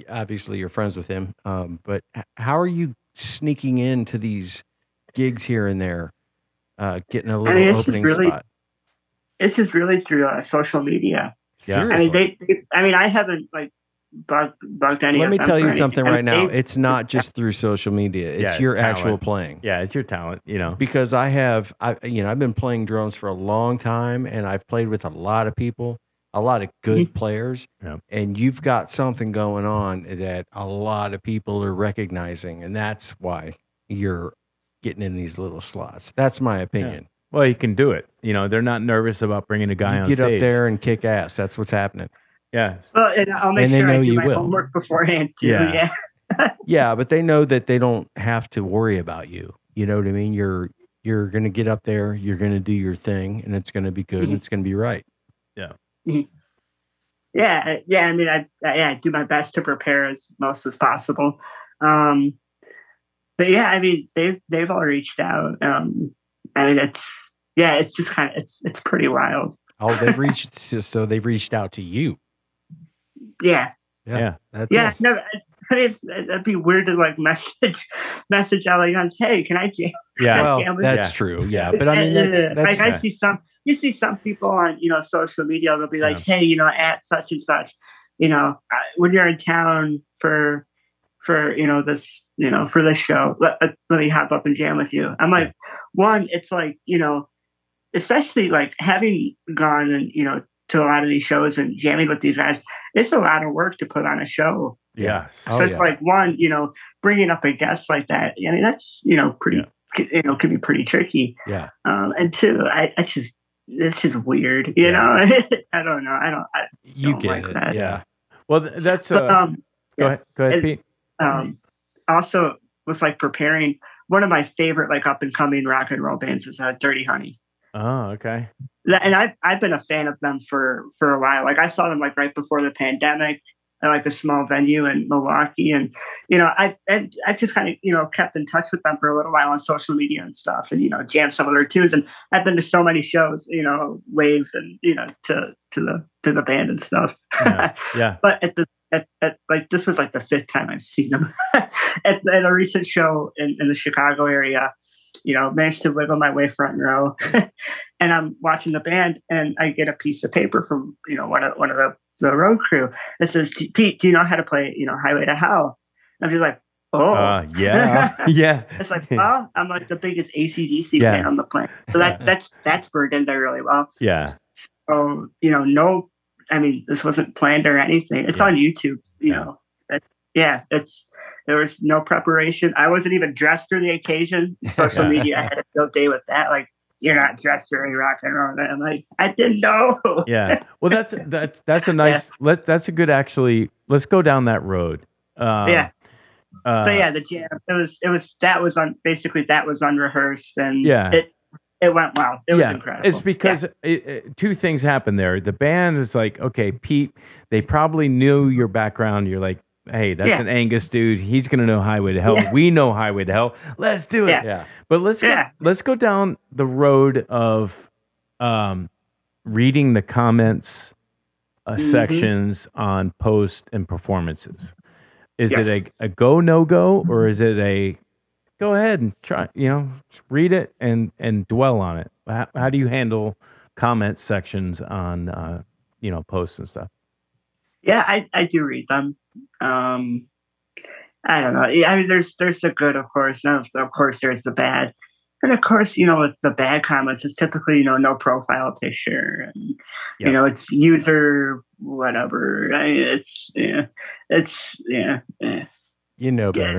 Obviously, you're friends with him, but how are you sneaking into these gigs here and there, getting a little opening spot? It's just really through social media. Yeah. Seriously. I mean, I haven't like bugged any. Let of me them tell you for something anything. right now. It's not just through social media. It's your talent. actual playing. Yeah, it's your talent, Because I've been playing drums for a long time, and I've played with a lot of people, a lot of good players, and you've got something going on that a lot of people are recognizing, and that's why you're getting in these little slots. That's my opinion. Yeah. Well, you can do it. They're not nervous about bringing a guy on stage. Get up there and kick ass. That's what's happening. Yeah. Well, and I'll make sure I do my homework beforehand too. Yeah. Yeah, but they know that they don't have to worry about you. You know what I mean? You're going to get up there, you're going to do your thing, and it's going to be good, and it's going to be right. Yeah. Yeah. I mean, I do my best to prepare as most as possible. But yeah, I mean, they've all reached out. I mean, it's just kind of it's pretty wild. Oh, they've reached out to you. Yeah. No, it'd be weird to like message LA Guns, hey, can I jam? Yeah, well, that's true. Yeah, but I mean, that's like I see some people on social media. They'll be like, hey, at such and such, when you're in town for this for this show, let me hop up and jam with you. I'm like, one, it's like especially like having gone and to a lot of these shows and jamming with these guys, it's a lot of work to put on a show. Yeah. So it's like one, bringing up a guest like that. I mean, that's pretty, can be pretty tricky. Yeah. And two, I just it's just weird, you know. I don't know. I You don't get like it. that. Yeah. Well, that's But go ahead, it, Pete. also was like preparing. One of my favorite like up and coming rock and roll bands is Dirty Honey. Oh, okay. And I've been a fan of them for a while. Like I saw them like right before the pandemic at like a small venue in Milwaukee, and I just kind of kept in touch with them for a little while on social media and stuff, and jammed some of their tunes. And I've been to so many shows, wave and to the band and stuff. Yeah. But at like this was like the fifth time I've seen them at a recent show in the Chicago area. Managed to wiggle my way front row, and I'm watching the band, and I get a piece of paper from one of the road crew that says, "Pete, do you know how to play Highway to Hell?" And I'm just like, "Oh, yeah, yeah." It's like, well, I'm like the biggest AC/DC fan on the planet, so that's burned in there really well. Yeah. So no, I mean this wasn't planned or anything. It's on YouTube. There was no preparation. I wasn't even dressed for the occasion. Social media, I had a field day with that. Like, you're not dressed for any rock and roll. And I'm like, I didn't know. Yeah. Well, that's a nice. That's a good actually. Let's go down that road. But the jam. That was unrehearsed, and it went well. It was incredible. It's because two things happened there. The band is like, okay, Pete. They probably knew your background. You're like, hey, that's an Angus dude. He's gonna know Highway to Hell. We know Highway to Hell. Let's do it. Yeah. But let's go down the road of reading the comments sections on posts and performances. Is it a go no go, or is it a go ahead and try? Read it and dwell on it. How do you handle comment sections on posts and stuff? Yeah, I do read them. I don't know. I mean, there's the good, of course, and of course there's the bad. And of course, with the bad comments, it's typically, no profile picture, and it's user whatever. Better.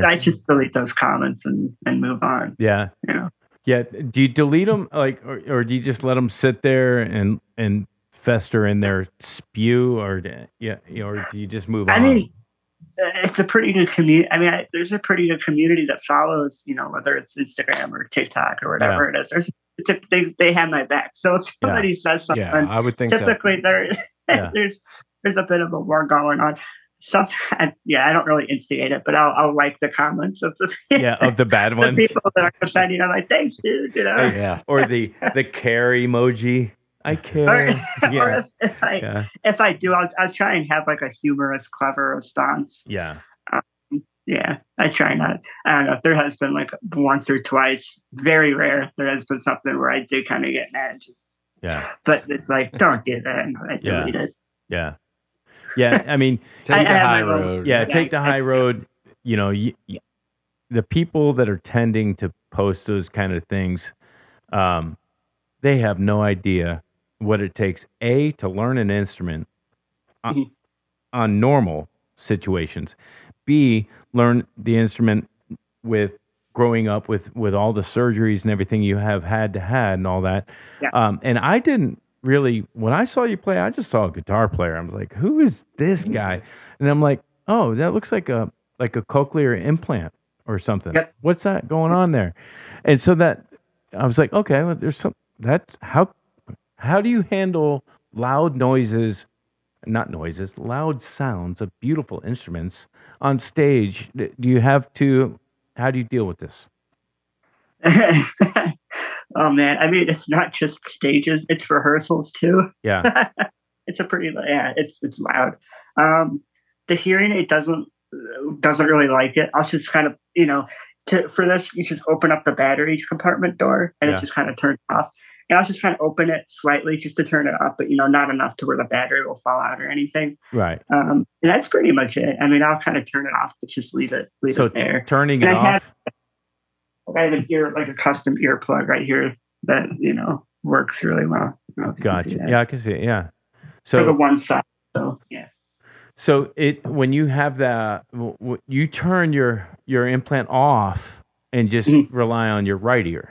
I just delete those comments and move on. Yeah. Yeah. Do you delete them, or do you just let them sit there and fester in their spew, or do you just move on? I mean, it's a pretty good community. I mean, there's a pretty good community that follows, whether it's Instagram or TikTok or whatever it is. They have my back. So if somebody says something, I would think typically there's a bit of a war going on. Sometimes, I don't really instigate it, but I'll like the comments of the bad ones. The people that are defending. I'm like, thanks, dude. Or the care emoji. I care. Or if I do, I'll try and have like a humorous, clever response. Yeah. I try not. I don't know. There has been like once or twice, very rare. There has been something where I did kind of get mad. But it's like, don't do that. And I delete it. Yeah. Yeah. I mean, take the high road. Yeah. Take the high road. The people that are tending to post those kind of things, they have no idea what it takes, to learn an instrument on normal situations, B, learn the instrument with growing up with all the surgeries and everything you have had and all that. And I didn't really, when I saw you play, I just saw a guitar player. I was like, who is this guy? And I'm like, oh, that looks like a cochlear implant or something. What's that going on there? And so that I was like, okay, well, there's some how do you handle loud sounds of beautiful instruments on stage? Do you have to? How do you deal with this? Oh man, I mean, it's not just stages; it's rehearsals too. Yeah, it's it's loud. The hearing aid doesn't really like it. I'll just kind of for this, you just open up the battery compartment door, and it just kind of turns off. And I'll just kind of open it slightly just to turn it up, but not enough to where the battery will fall out or anything. Right. And that's pretty much it. I mean, I'll kind of turn it off, but just leave it there. Turning it off. I have a custom earplug right here that works really well. Gotcha. Yeah, I can see it. Yeah. So for the one side. So yeah. So when you have that, you turn your implant off and just rely on your right ear.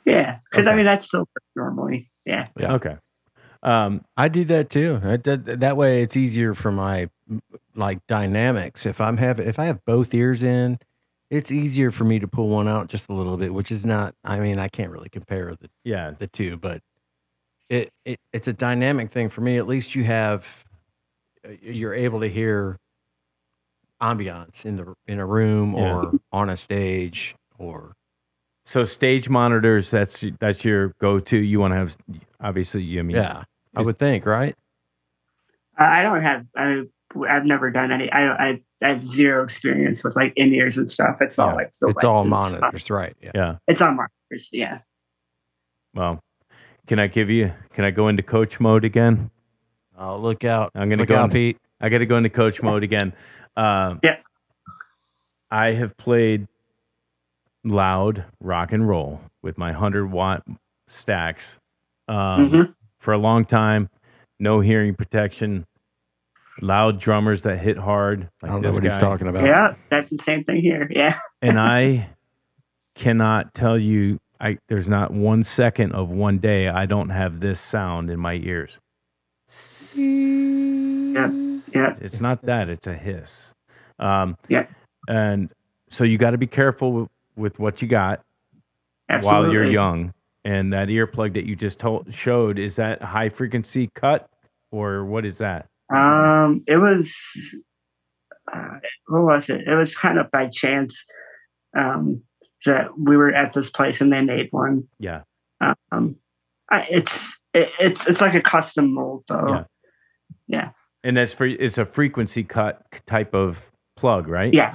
Yeah, because I mean that still works normally. Yeah. Yeah. Okay. I do that too. That way, it's easier for my like dynamics. If I have both ears in, it's easier for me to pull one out just a little bit, which is not. I mean, I can't really compare the two, but it's a dynamic thing for me. At least you're able to hear ambiance in a room Yeah. or on a stage or So stage monitors, that's your go-to. You want to have, obviously, I mean, yeah. I would think, right? I don't have. I've never done any. I have zero experience with like in-ears and stuff. It's all Yeah. like the It's all lights and stuff. monitors, right? Yeah. Yeah. It's on monitors. Yeah. Well, can I go into coach mode again? Oh, look out! I'm gonna Look go out, into- Pete. I got to go into coach mode again. Yeah. I have played loud rock and roll with my 100-watt stacks for a long time. No hearing protection. Loud drummers that hit hard. Like I don't know this what guy. he's talking about. Yeah, that's the same thing here. Yeah. And I cannot tell you, there's not 1 second of one day I don't have this sound in my ears. Yeah. Yeah. It's not that, it's a hiss. Yeah. And so you got to be careful with what you got Absolutely. while you're young. And that earplug that you just showed, is that a high frequency cut or what is that? It was. What was it? It was kind of by chance that we were at this place and they made one. Yeah. It's like a custom mold though. Yeah. Yeah. And it's a frequency cut type of plug, right? Yeah.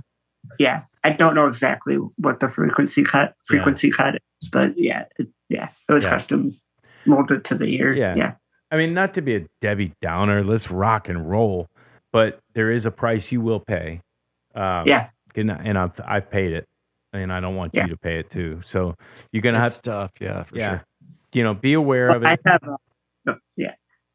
Yeah. I don't know exactly what the frequency cut is, but it was custom molded to the ear. Yeah. Yeah. I mean, not to be a Debbie Downer, let's rock and roll, but there is a price you will pay. Yeah. And I've paid it, and I don't want you to pay it too. So you're gonna have stuff, for sure. You know, be aware of it.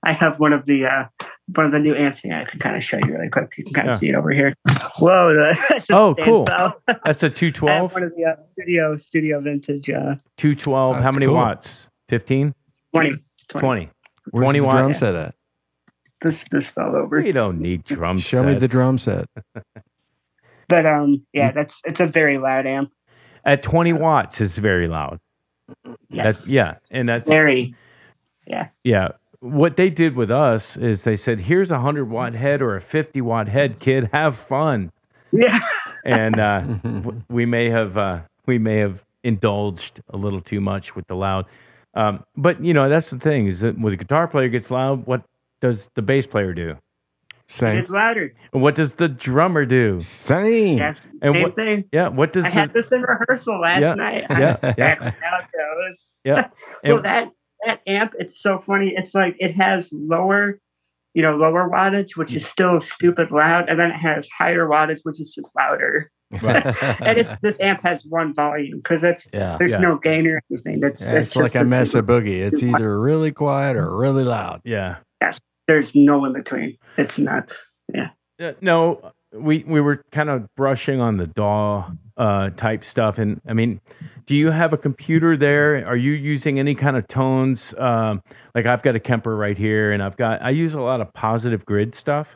I have one of the new amps here. I can kind of show you really quick. You can kind of see it over here. Whoa! That's a cool. cell. That's a I 212. have one of the studio vintage. 212. How many watts? 15. 20. Where's 20 the watts. drum set at? This fell over. You don't need drum sets. Show me the drum set. But it's a very loud amp. At 20 watts, it's very loud. Yes. That's very. Yeah. What they did with us is they said, "Here's a 100-watt head or a 50-watt head, kid. Have fun." Yeah. And we may have indulged a little too much with the loud. But you know, that's the thing, is that when the guitar player gets loud, what does the bass player do? Same. It's louder. And what does the drummer do? Same. Yes. And Same thing. Yeah. What does I had this in rehearsal last night. Yeah. Well, that amp, it's so funny. It's like it has lower wattage, which is still stupid loud, and then it has higher wattage, which is just louder. Right. And this amp has one volume because there's no gain or anything. It's like a mess of boogie. It's either really quiet or really loud. Yeah. Yes. There's no in between. It's nuts. Yeah. No, we were kind of brushing on the DAW type stuff, and I mean, do you have a computer there? Are you using any kind of tones? Like I've got a Kemper right here, and I use a lot of positive grid stuff.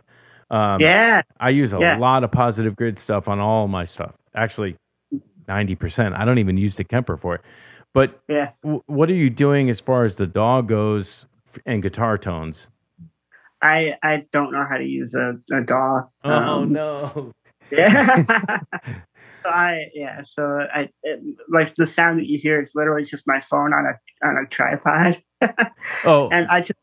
I use a lot of positive grid stuff on all my stuff. Actually, 90%. I don't even use the Kemper for it. But what are you doing as far as the DAW goes and guitar tones? I don't know how to use a DAW. Oh no. Yeah. So like the sound that you hear is literally just my phone on a tripod. And I just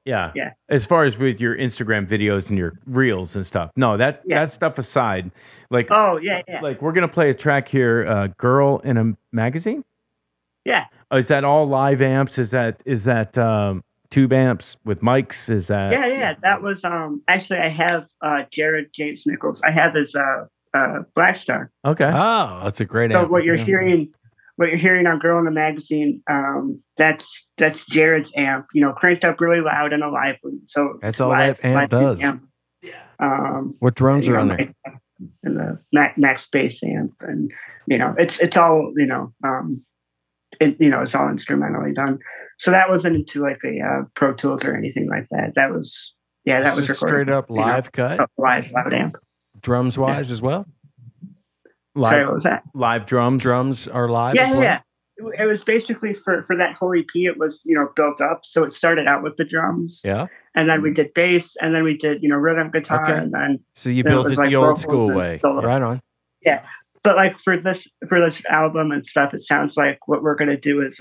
As far as with your Instagram videos and your reels and stuff. No, that stuff aside. Like like we're gonna play a track here, Girl in a Magazine? Yeah. Is that all live amps? Is that tube amps with mics? Is that that was actually I have Jared James Nichols. I have his Black Star. Okay. Oh, that's a great So amp. what you're hearing on Girl in the Magazine, that's Jared's amp, cranked up really loud and alive. So that's all that amp does. What drums are on there? And the Max bass amp, and it's all it's all instrumentally done. So that wasn't into like a Pro Tools or anything like that. That was that was Just recorded straight up live cut, live loud amp. drums wise as well. Sorry, what was that? Live drums. Drums are live as well. Yeah. It was basically for that whole EP. It was built up. So it started out with the drums. Yeah. And then we did bass, and then we did rhythm guitar, and then so you then built it like the old vocals school and way. solo. Right on. Yeah, but like for this album and stuff, it sounds like what we're gonna do is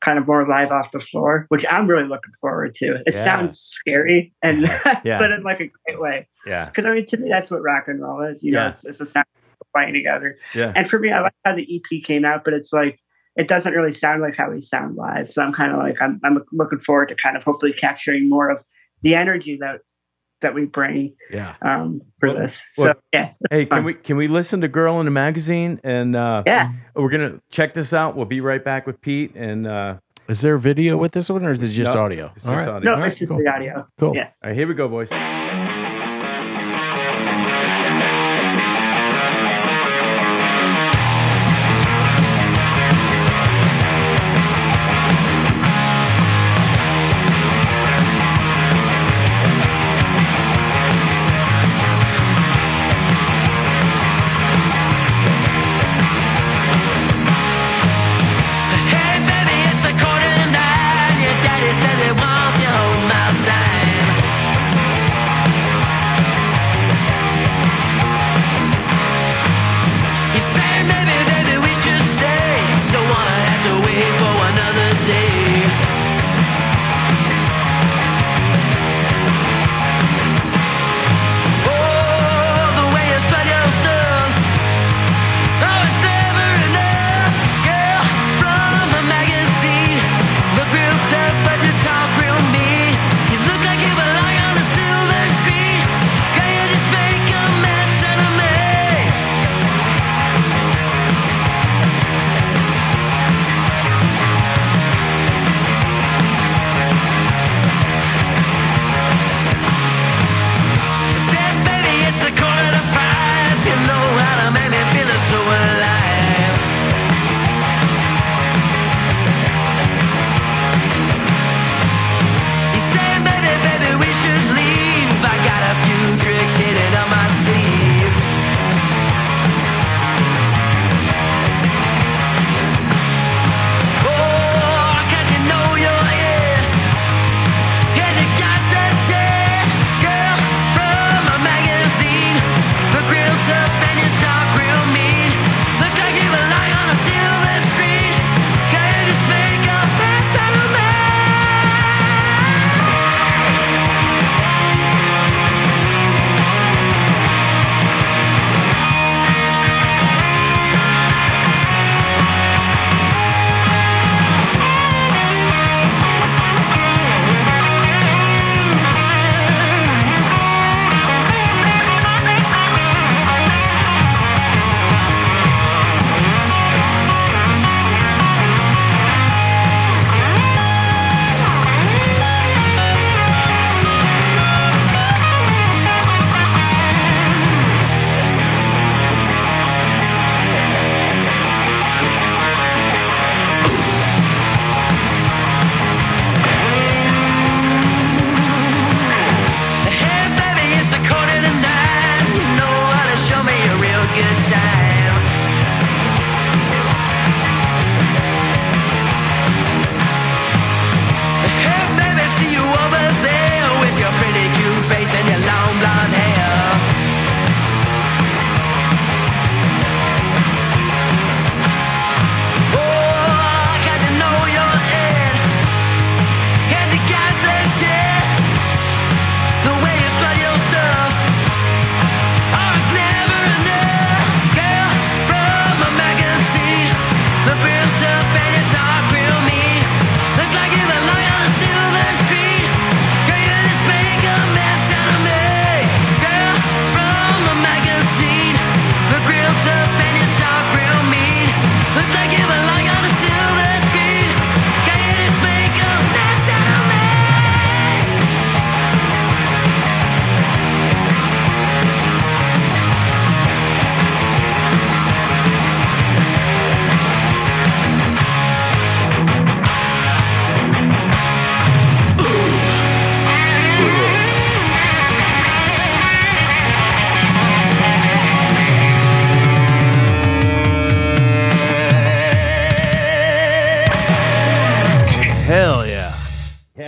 kind of more live off the floor, which I'm really looking forward to. It sounds scary, and but in like a great way. Yeah. Because I mean, to me, that's what rock and roll is. It's a sound playing together. Yeah. And for me, I like how the EP came out, but it's like it doesn't really sound like how we sound live. So I'm kind of like I'm looking forward to kind of hopefully capturing more of the energy that we bring for this. So hey, can we listen to Girl in the Magazine? And we're gonna check this out. We'll be right back with Pete. And is there video with this one, or is it just audio? It's just audio. No, it's just the audio. Cool. Yeah. All right, here we go, boys.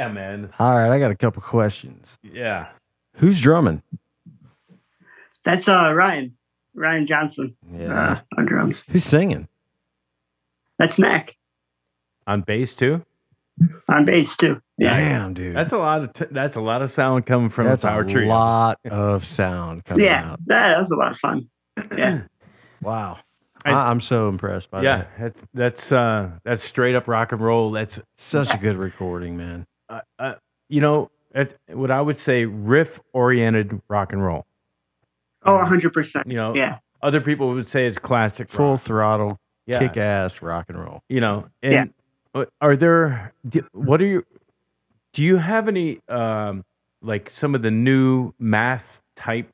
Yeah, man. All right, I got a couple questions. Yeah. Who's drumming? That's Ryan Johnson. Yeah. On drums. Who's singing? That's Mac On bass too. on bass too. Yeah. Damn, dude. That's a lot of sound coming from That's a power a trio. lot of sound coming Yeah, out. that was a lot of fun. Yeah. Wow. I- I'm so impressed by Yeah, that. that's straight up rock and roll. That's Such a good recording, man. that's what I would say, riff oriented rock and roll. Oh, 100%. Yeah. Other people would say it's classic Full rock. throttle, Yeah. kick ass rock and roll. And are there? Do you have any like some of the new math type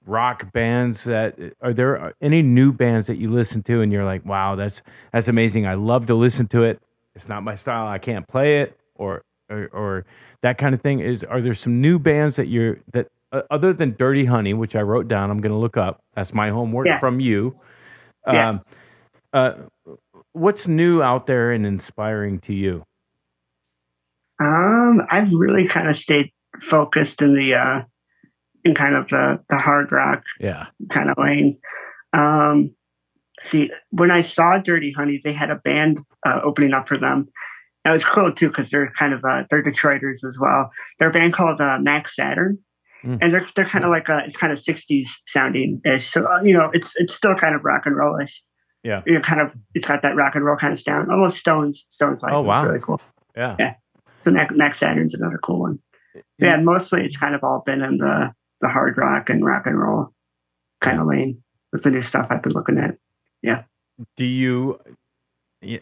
rock bands are there any new bands that you listen to and you're like, wow, that's amazing. I love to listen to it. It's not my style. I can't play it or that kind of thing. Are there some new bands that other than Dirty Honey, which I wrote down, I'm going to look up. That's my homework from you. What's new out there and inspiring to you? I've really kind of stayed focused in the in kind of the hard rock kind of lane. See, when I saw Dirty Honey, they had a band opening up for them. It was cool too because they're kind of they're Detroiters as well. They're a band called Max Saturn, and they're kind of like it's kind of 60s sounding ish. So it's still kind of rock and rollish. Yeah, it's got that rock and roll kind of sound, almost Stones like. Oh wow, it's really cool. Yeah. So Max Saturn's another cool one. Yeah, mostly it's kind of all been in the hard rock and roll kind of lane with the new stuff I've been looking at. Yeah.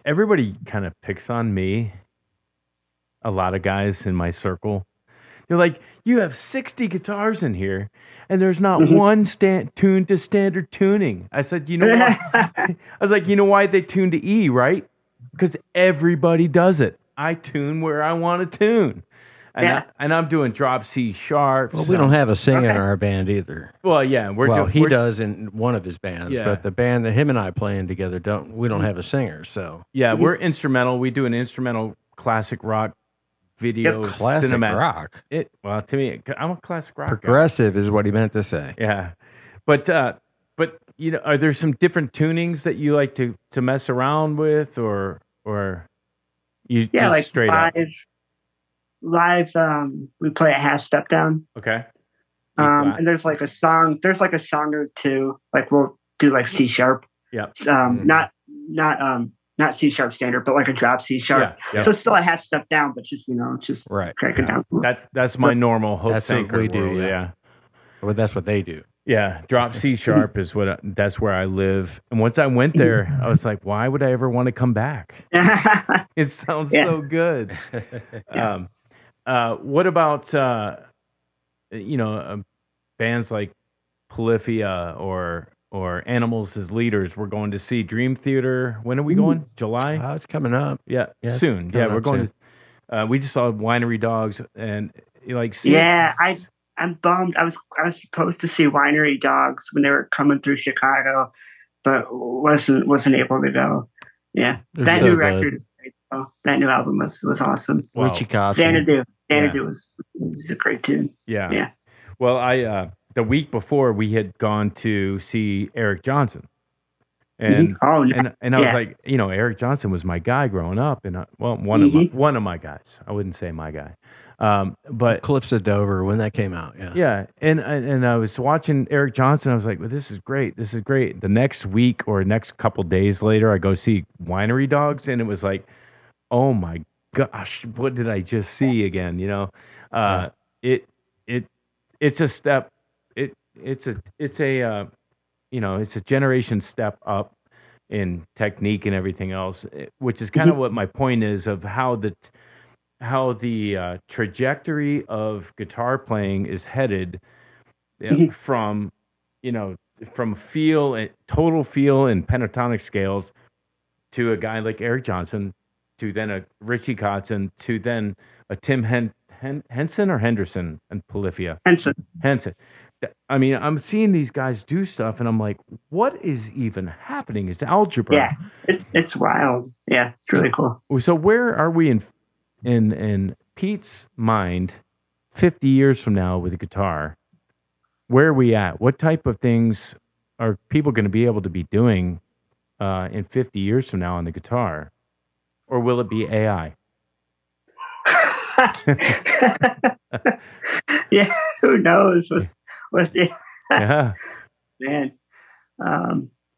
Everybody kind of picks on me. A lot of guys in my circle. They're like, you have 60 guitars in here and there's not one tuned to standard tuning. I said, you know what? I was like, you know why they tune to E, right? Because everybody does it. I tune where I want to tune. And I'm doing drop C sharp. Well, we don't have a singer in our band either. Well, yeah, he does in one of his bands, but the band that him and I playing together we don't have a singer. So we're instrumental. We do an instrumental classic rock video. Classic rock. Well, to me, I'm a classic rock. Progressive is what he meant to say. Yeah, but are there some different tunings that you like to mess around with, or you just like straight up? Live, we play a half step down. Okay. And there's like a song or two. Like we'll do like C sharp. Yeah. Not C sharp standard, but like a drop C sharp. Yeah. So it's still a half step down, but just cranking down. That's my normal hook. That's what we do. Yeah. Well, that's what they do. Yeah, drop C sharp is that's where I live. And once I went there, I was like, why would I ever want to come back? It sounds so good. What about bands like Polyphia or Animals as Leaders? We're going to see Dream Theater. When are we going? July? It's coming up. Yeah, soon. Yeah, we're going to. We just saw Winery Dogs and I'm bummed. I was supposed to see Winery Dogs when they were coming through Chicago, but wasn't able to go. Yeah, that new record is great. Oh, that new album was awesome. Wow. Richie Kotzen. Xanadu was a great tune. Yeah. Yeah. Well, I the week before we had gone to see Eric Johnson, and and I was like, Eric Johnson was my guy growing up, and one of my guys. I wouldn't say my guy. But Eclipse of Dover when that came out, and I was watching Eric Johnson. I was like, well, this is great. The next week or next couple days later, I go see Winery Dogs, and it was like, oh my gosh, what did I just see again? It's a step. It's a generation step up in technique and everything else, which is kind of what my point is of how the trajectory of guitar playing is headed from total feel and pentatonic scales to a guy like Eric Johnson, to then a Richie Kotzen, to then a Tim Henson or Henderson and Polyphia. Henson. I mean, I'm seeing these guys do stuff, and I'm like, what is even happening? It's algebra. Yeah, it's wild. Yeah, it's really cool. So where are we in Pete's mind 50 years from now with a guitar, where are we at? What type of things are people going to be able to be doing in 50 years from now on the guitar? Or will it be AI? Yeah, who knows? Yeah. Man,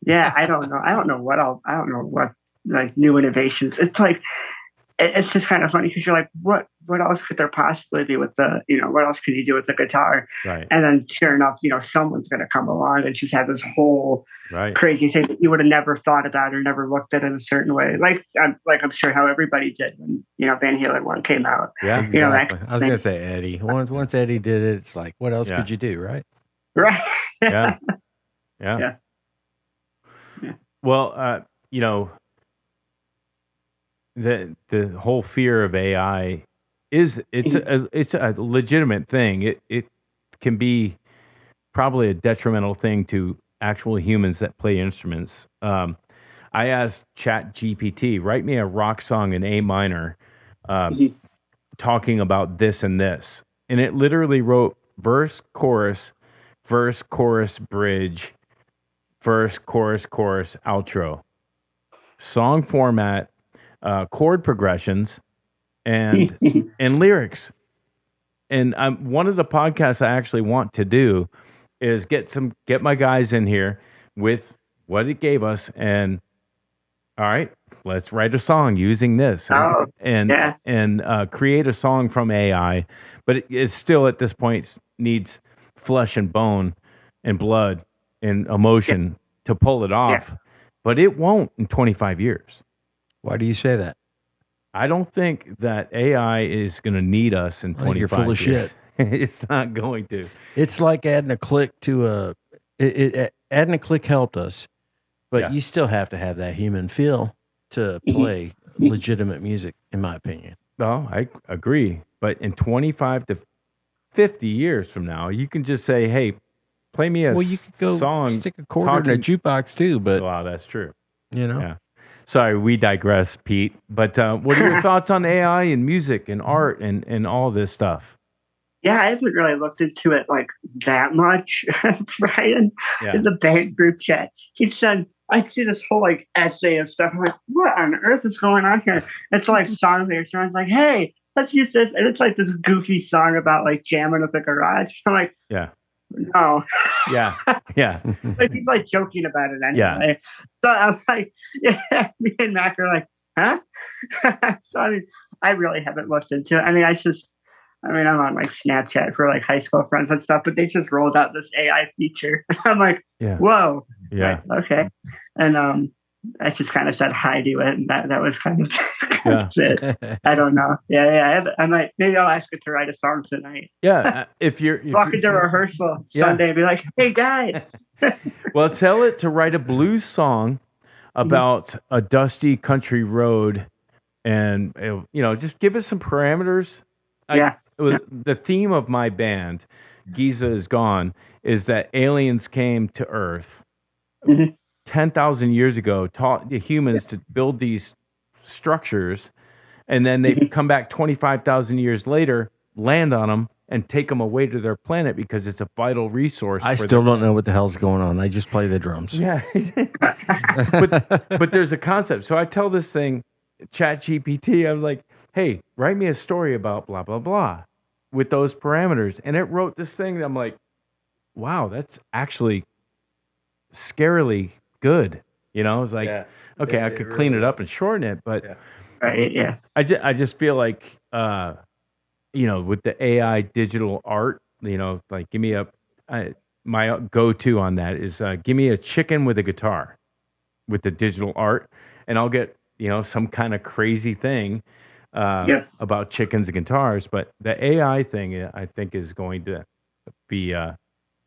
yeah, I don't know. I don't know what like new innovations. It's like it's just kind of funny because you're like, what else could there possibly be with the, what else could you do with the guitar? Right. And then sure enough, someone's going to come along and just have this whole Right. crazy thing that you would have never thought about or never looked at in a certain way. I'm sure how everybody did when, Van Halen one came out. Yeah. Exactly. I was going to say Eddie. Once Eddie did it, it's like, what else could you do, right? Right. Yeah. Yeah. Well, the whole fear of AI it's a legitimate thing. It can be probably a detrimental thing to actual humans that play instruments. I asked ChatGPT, write me a rock song in A minor, talking about this and this, and it literally wrote verse, chorus, bridge, verse, chorus, outro, song format, chord progressions, and lyrics. And one of the podcasts I actually want to do is get my guys in here with what it gave us, and all right, let's write a song using this, and create a song from AI. But it still at this point needs flesh and bone and blood and emotion to pull it off. Yeah. But it won't in 25 years. Why do you say that? I don't think that AI is going to need us in 25 years. You're full of shit. It's not going to. It's like adding a click to adding a click helped us, but you still have to have that human feel to play legitimate music, in my opinion. Well, I agree. But in 25 to 50 years from now, you can just say, hey, play me a song. Well, you could go stick a quarter in a jukebox too, but... Wow, that's true. Yeah. Sorry, we digress, Pete. But what are your thoughts on AI and music and art and all this stuff? Yeah, I haven't really looked into it like that much. Brian, in the band group chat, he said, I see this whole like essay and stuff. I'm like, what on earth is going on here? It's like song lyrics. Someone's like, hey, let's use this. And it's like this goofy song about like jamming with the garage. I'm like, no. Yeah. Like he's like joking about it anyway. Yeah. So I'm like, me and Mac are like, huh? So I mean, I really haven't looked into it. I mean, I'm on like Snapchat for like high school friends and stuff, but they just rolled out this AI feature. I'm like, whoa. Yeah. Right, okay. And I just kind of said hi to it, and that was kind of it. I don't know. Maybe I'll ask it to write a song tonight. Yeah. If you're walk into rehearsal Sunday and be like, hey guys. Well, tell it to write a blues song about a dusty country road, and just give us some parameters. The theme of my band, Giza Is Gone, is that aliens came to Earth 10,000 years ago, taught the humans to build these structures, and then they come back 25,000 years later, land on them, and take them away to their planet because it's a vital resource. I still don't know what the hell's going on. I just play the drums. Yeah. but there's a concept. So I tell this thing, ChatGPT, I'm like, hey, write me a story about blah, blah, blah with those parameters. And it wrote this thing that I'm like, wow, that's actually scarily good. I was like, okay, I could clean it up and shorten it, but I just feel like, with the AI digital art, like give me my go-to on that is give me a chicken with a guitar with the digital art, and I'll get, some kind of crazy thing about chickens and guitars. But the AI thing, I think, is going to be,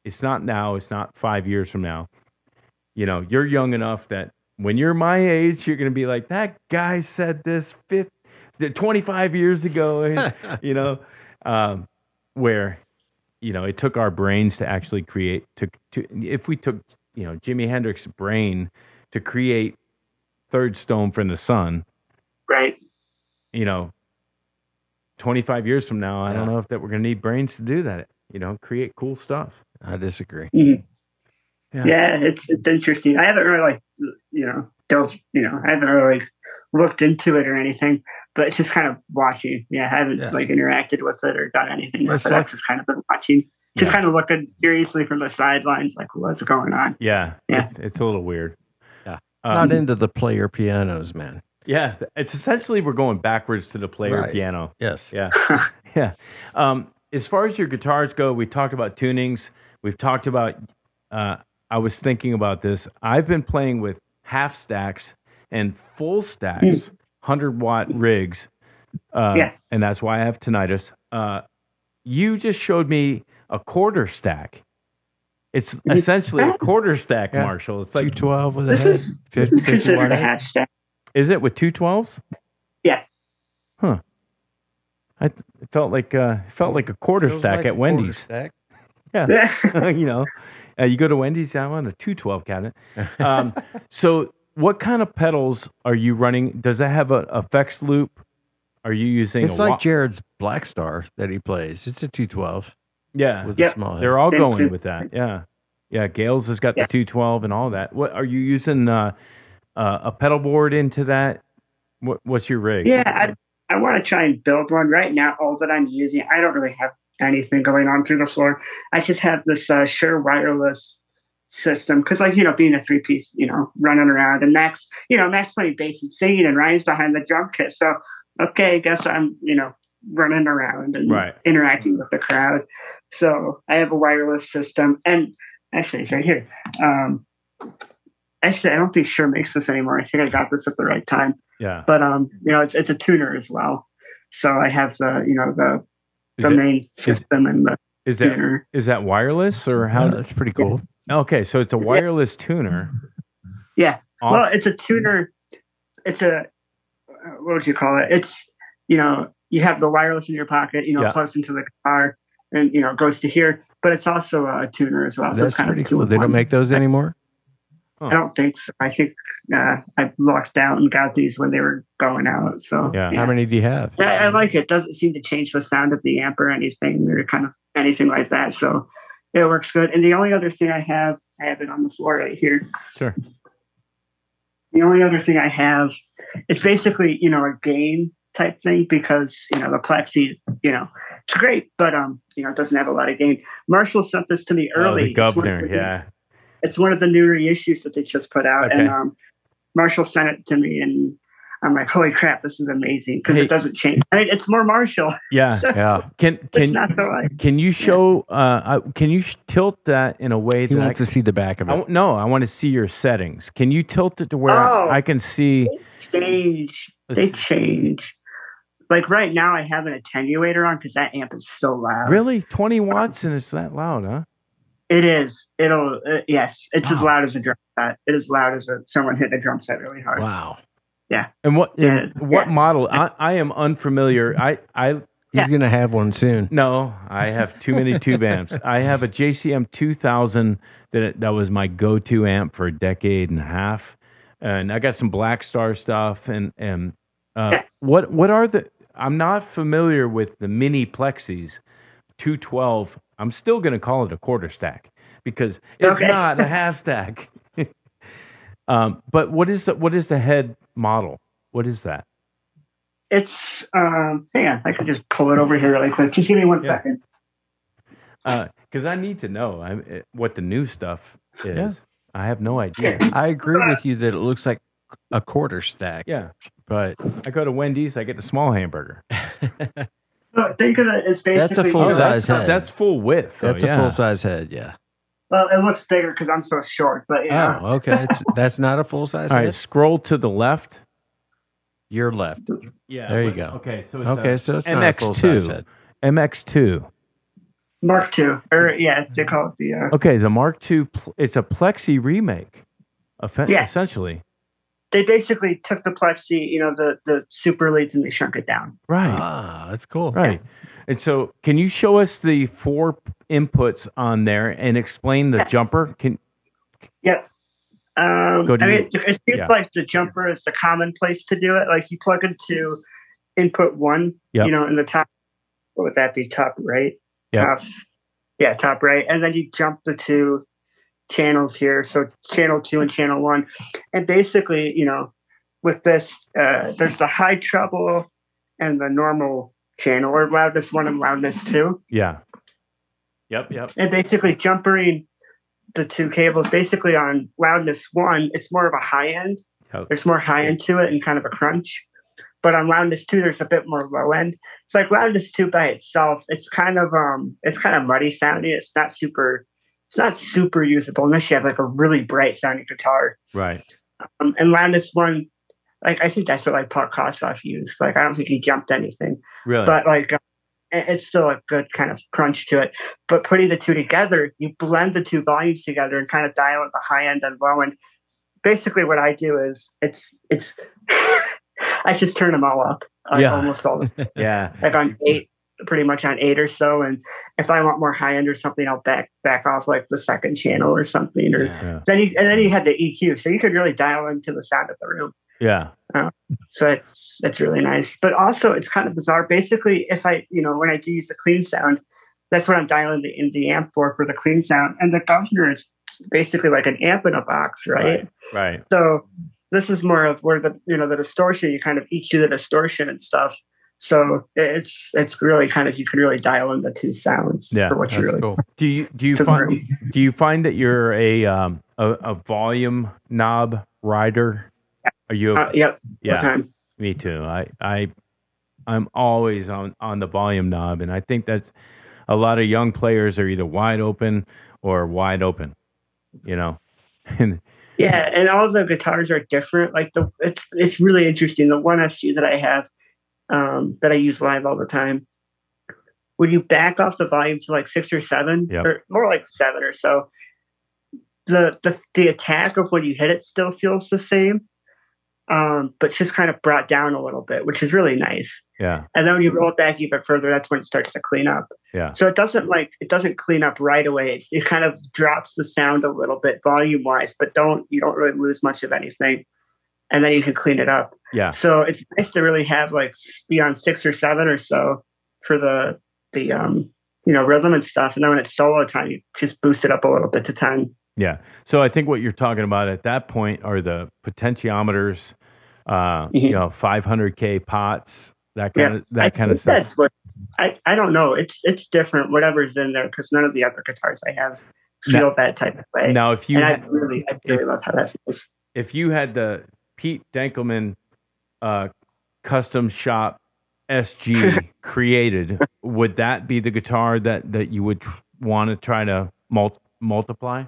it's not now, it's not 5 years from now. You're young enough that when you're my age, you're going to be like, that guy said this 25 years ago, where, it took our brains to actually create, if we took, Jimi Hendrix's brain to create Third Stone from the Sun. Right. 25 years from now, I don't know if that we're going to need brains to do that. Create cool stuff. I disagree. Mhm. Yeah. Yeah, it's interesting. I haven't really dove. I haven't really looked into it or anything, but it's just kind of watching. Yeah, I haven't interacted with it or done anything with it. I've just kind of been watching, just kind of looking curiously from the sidelines, like what's going on. Yeah. It's a little weird. Yeah, not into the player pianos, man. Yeah, it's essentially we're going backwards to the player piano. Yes. Yeah. Yeah. As far as your guitars go, we talked about tunings. We've talked about. I was thinking about this. I've been playing with half stacks and full stacks, 100-watt rigs, and that's why I have tinnitus. You just showed me a quarter stack. It's essentially a quarter stack, Marshall. It's like 212 with a head. This is considered a half stack. Is it with 212s? Yeah. Huh. It felt like a quarter stack like at Wendy's. Stack. Yeah. You go to Wendy's, I want a 212 cabinet. So what kind of pedals are you running? Does that have an effects loop? Are you using It's like Jared's Black Star that he plays. It's a 212. Yeah. With a small head. They're all going with that. Yeah. Yeah, Gales has got the 212 and all that. What are you using a pedal board into that? What's your rig? Yeah, I want to try and build one. Right now, all that I'm using, I don't really have anything going on through the floor. I just have this Shure wireless system because, being a 3-piece, running around, and Max playing bass and singing, and Ryan's behind the drum kit. So, okay, I guess I'm, running around and interacting with the crowd. So I have a wireless system, and actually, it's right here. Actually, I don't think Shure makes this anymore. I think I got this at the right time. Yeah. But it's a tuner as well. So I have the main system and the tuner. Is that wireless or how? That's pretty cool. Okay, so it's a wireless tuner. Yeah. Well, it's a tuner. It's a what would you call it? It's you have the wireless in your pocket. Plugs into the guitar and goes to here. But it's also a tuner as well. That's so it's kind pretty of cool. They don't make those anymore. I don't think so. I think I lucked out and got these when they were going out. So How many do you have? I like it. It doesn't seem to change the sound of the amp or anything or kind of anything like that. So it works good. And the only other thing I have it on the floor right here. Sure. The only other thing I have is basically, a gain type thing because, the Plexi, it's great, but, it doesn't have a lot of gain. Marshall sent this to me early. The governor, It's one of the new reissues that they just put out. Okay. And Marshall sent it to me, and I'm like, holy crap, this is amazing because it doesn't change. It's more Marshall. Yeah, yeah. Can you show? Can you tilt that in a way that he wants to see the back of it? No, I want to see your settings. Can you tilt it to where I can see? They change. Like right now, I have an attenuator on because that amp is so loud. Really, 20 watts and it's that loud, huh? It is. Yes. It's as loud as a drum set. It is loud as someone hitting a drum set really hard. Wow. Yeah. And what model? I am unfamiliar. He's gonna have one soon. No, I have too many tube amps. I have a JCM 2000 that was my go-to amp for a decade and a half, and I got some Black Star stuff. And what are the? I'm not familiar with the mini Plexis 212. I'm still going to call it a quarter stack because it's not a half stack. But what is the head model? What is that? It's hang on, I could just pull it over here really quick. Just give me 1 second. Because I need to know what the new stuff is. Yeah. I have no idea. I agree with you that it looks like a quarter stack. Yeah, but I go to Wendy's, I get the small hamburger. So think of it as basically that's a full size head. That's full width. That's a full size head. Yeah. Well, it looks bigger because I'm so short, but Oh, okay. That's not a full size head. All right, scroll to the left. Your left. Yeah. There you go. Okay, so it's it's not a full size head. MX2. Mark II, or they call it the. Okay, the Mark II. It's a Plexi remake. Essentially. They basically took the Plexi, the super leads, and they shrunk it down. Right. Ah, that's cool. Right. Yeah. And so, can you show us the 4 inputs on there and explain the jumper? Yep. It seems like the jumper is the common place to do it. Like you plug into input one, Yep. in the top, what would that be? Top right? Yep. Top right. And then you jump the two channels here. So channel 2 and channel 1. And basically, with this, there's the high treble and the normal channel, or loudness 1 and loudness 2. Yeah. Yep. And basically jumpering the two cables, basically on loudness 1, it's more of a high end. Yep. There's more high end to it and kind of a crunch. But on loudness 2, there's a bit more low end. It's like loudness 2 by itself, it's kind of muddy sounding. It's not super usable unless you have like a really bright sounding guitar. Right. And loudness 1, like I think that's what like Paul Kossoff used. Like I don't think he jumped anything. Really? But like it's still a good kind of crunch to it. But putting the two together, you blend the two volumes together and kind of dial in the high end and low end. Basically, what I do is it's I just turn them all up, almost all. Yeah, like on 8, pretty much on 8 or so. And if I want more high end or something, I'll back off like the second channel or something. Or then you had the EQ, so you could really dial into the sound of the room. Yeah. So it's really nice, but also it's kind of bizarre. Basically, if I when I do use the clean sound, that's what I'm dialing in the amp for the clean sound, and the governor is basically like an amp in a box, right? Right. So this is more of where the distortion, you kind of EQ the distortion and stuff. So it's really kind of, you can really dial in the two sounds for what you really cool. Do you find that you're a volume knob rider? Are you? Yep. Yeah. All the time. Me too. I'm always on the volume knob, and I think that's a lot of young players are either wide open or wide open. Yeah, and all of the guitars are different. Like it's really interesting. The one SG that I have, that I use live all the time, when you back off the volume to like 6 or 7, or more like 7 or so, the attack of when you hit it still feels the same, but just kind of brought down a little bit, which is really nice. Yeah. And then when you roll it back even further, that's when it starts to clean up. Yeah. So it doesn't clean up right away. It kind of drops the sound a little bit volume wise, but you don't really lose much of anything. And then you can clean it up. Yeah. So it's nice to really have like be on 6 or 7 or so for the rhythm and stuff. And then when it's solo time, you just boost it up a little bit to 10. Yeah. So I think what you're talking about at that point are the potentiometers, 500K pots, that kind of stuff. That's what I don't know. It's different, whatever's in there, because none of the other guitars I have feel that type of way. Now, if you I really love how that feels. If you had the Pete Dankelson custom shop SG created, would that be the guitar that you would want to try to multiply?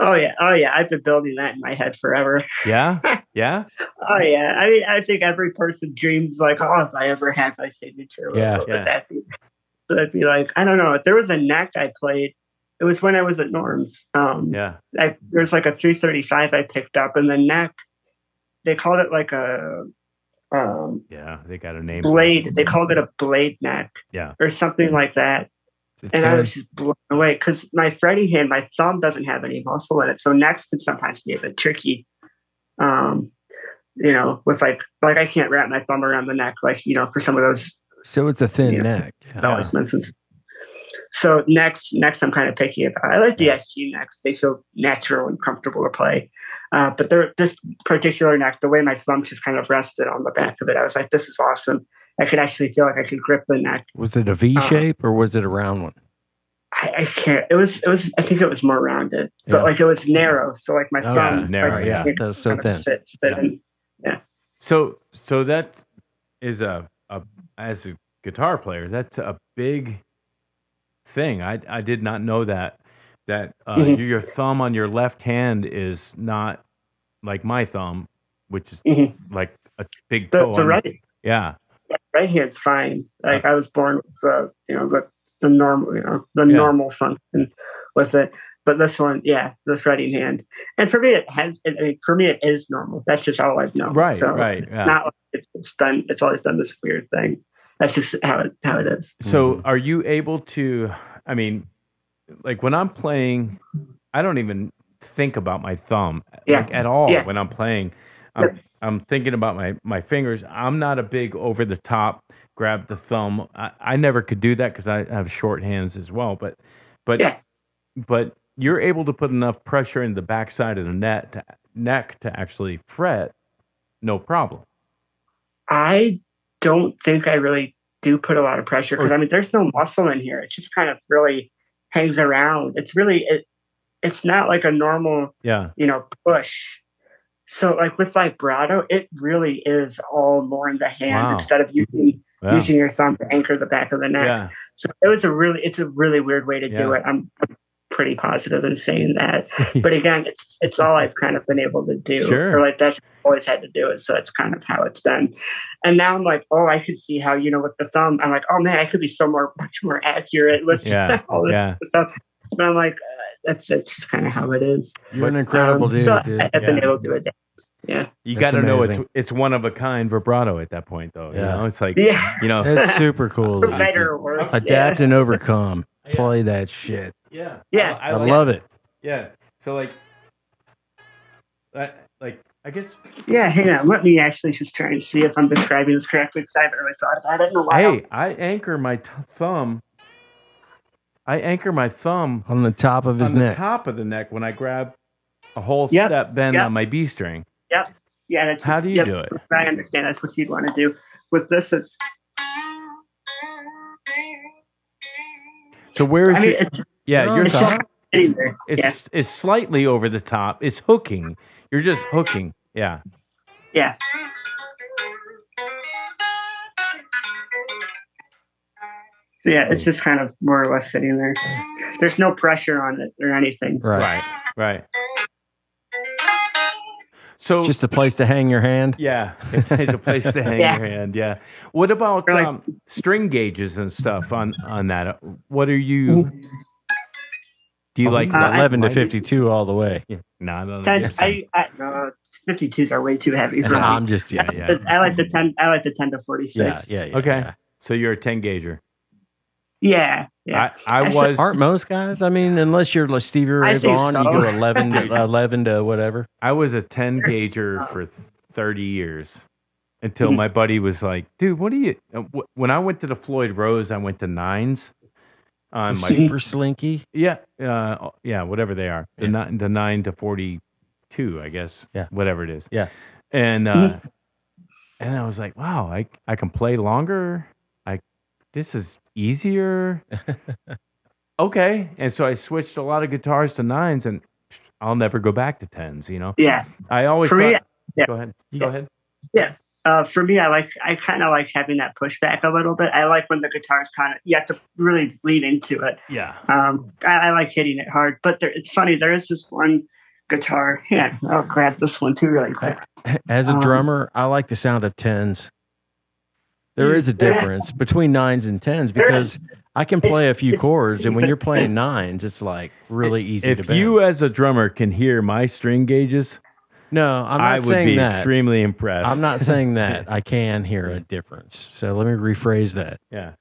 Oh yeah. I've been building that in my head forever. Yeah. Yeah. Oh yeah. I mean, I think every person dreams like, if I ever had my signature, what would that be? So it'd be like, I don't know. If there was a neck I played, it was when I was at Norm's. There's like a 335 I picked up, and the neck, they called it like a they got a name. Blade. They called it a blade neck. Yeah. Or something like that. And I was just blown away because my fretting hand, my thumb doesn't have any muscle in it, so necks can sometimes be a bit tricky. With like I can't wrap my thumb around the neck, like for some of those. So it's a thin neck. So necks I'm kind of picky about. I like the SG necks; they feel natural and comfortable to play. But this particular neck, the way my thumb just kind of rested on the back of it, I was like, "This is awesome." I could actually feel like I could grip the neck. Was it a V shape or was it a round one? I can't. It was. I think it was more rounded, but like it was narrow. So like my thumb, narrow. That was so thin. Sit in. Yeah. So that is as a guitar player, that's a big thing. I did not know that your thumb on your left hand is not like my thumb, which is like a big toe. The right. Yeah. Right hand's fine. Like I was born with the normal, normal function with it. But this one, the fretting hand, and for me it is normal. That's just all I've known. Right, so right. Yeah. Not like it's always been this weird thing. That's just how it is. So, are you able to? I mean, like when I'm playing, I don't even think about my thumb at all when I'm playing. I'm thinking about my fingers. I'm not a big over the top grab the thumb. I never could do that because I have short hands as well. But Yeah. but you're able to put enough pressure in the backside of the neck to actually fret, no problem. I don't think I really do put a lot of pressure because I mean, there's no muscle in here. It just kind of really hangs around. It's really it's not like a normal push. So like with vibrato, it really is all more in the hand instead of using your thumb to anchor the back of the neck. Yeah. So it's a really weird way to do it. I'm pretty positive in saying that. But again, it's all I've kind of been able to do. Sure. Or like that's always had to do it. So it's kind of how it's been. And now I'm like, oh, I could see how, with the thumb, I'm like, oh man, I could be much more accurate with all this stuff. But I'm like, that's just kind of how it is. You're an incredible dude. So I've been able to do it. Yeah. You got to know it's one of a kind vibrato at that point, though. Yeah. It's like, it's super cool. For better or worse. Adapt and overcome. Play that shit. Yeah. Yeah. I love it. Yeah. So I guess. Yeah, hang on. Let me actually just try and see if I'm describing this correctly because I haven't really thought about it in a while. Hey, I anchor my thumb. On the top of his neck. The top of the neck when I grab a whole step bend on my B string. Yep. Yeah. That's how do you do it? I understand. That's what you'd want to do. With this, it's. So where is your thumb? It's slightly over the top. It's hooking. You're just hooking. Yeah. Yeah. So yeah, it's just kind of more or less sitting there. There's no pressure on it or anything. Right. So just a place to hang your hand. Yeah, it's a place to hang your hand. Yeah. What about string gauges and stuff on that? What are you? Do you like 11 to 52 all the way? Yeah. No, no, 52s are way too heavy for me. I'm just I like the 10. I like the 10 to 46. Yeah. Okay. Yeah. So you're a 10 gauger. Yeah. Aren't most guys? I mean, unless you're like Stevie Ray Vaughan, you go 11 to whatever. I was a 10 gauger for 30 years until my buddy was like, "Dude, what do you?" When I went to the Floyd Rose, I went to 9s. On my super slinky. Yeah, whatever they are. The 9 to 42, I guess. Yeah, whatever it is. Yeah, and I was like, wow, I can play longer. This is easier. Okay, and so I switched a lot of guitars to 9s, and I'll never go back to 10s. Yeah, I always thought. Go ahead. Yeah. For me, I kind of like having that pushback a little bit. I like when the guitar's you have to really lean into it. Yeah. I like hitting it hard. But it's funny, there is this one guitar. Yeah, I'll grab this one too really quick. As a drummer, I like the sound of 10s. There is a difference between 9s and 10s because I can play a few chords, and when you're playing 9s, it's like really easy to bend. If you as a drummer can hear my string gauges... No, I'm not saying that. I would be extremely impressed. I'm not saying that. I can hear a difference. So let me rephrase that. Yeah.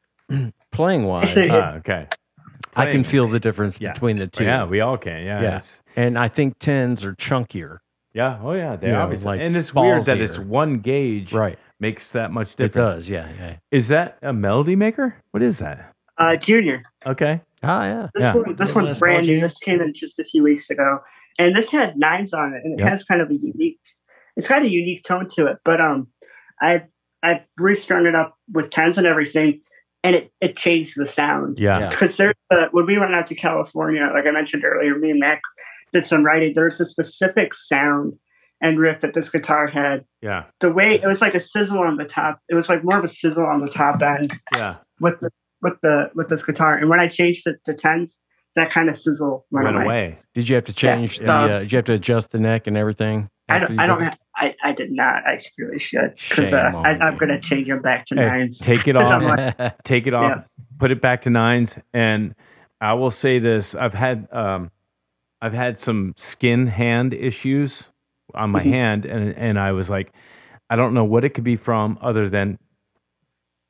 Playing wise, okay. I can feel the difference between the two. Yeah, we all can. Yeah. And I think 10s are chunkier. Yeah. Oh, yeah. They obviously. And it's weird that it's one gauge. Right. Makes that much difference. It does. Yeah. Is that a melody maker? What is that? Junior. Okay. Oh, yeah. This one's brand new. This came in just a few weeks ago. And this had 9s on it, and it has kind of it's got a unique tone to it. But I restrung it up with 10s and everything, and it changed the sound. Yeah. Because when we went out to California, like I mentioned earlier, me and Mac did some writing. There's a specific sound and riff that this guitar had. Yeah. The way it was like a sizzle on the top. It was like more of a sizzle on the top end. Yeah. With this guitar, and when I changed it to 10s. That kind of sizzle went away. Did you have to change did you have to adjust the neck and everything? I did not. I really should because I'm going to change them back to 9s. Take it off. Take it off. Yeah. Put it back to 9s. And I will say this: I've had some skin hand issues on my hand, and I was like, I don't know what it could be from, other than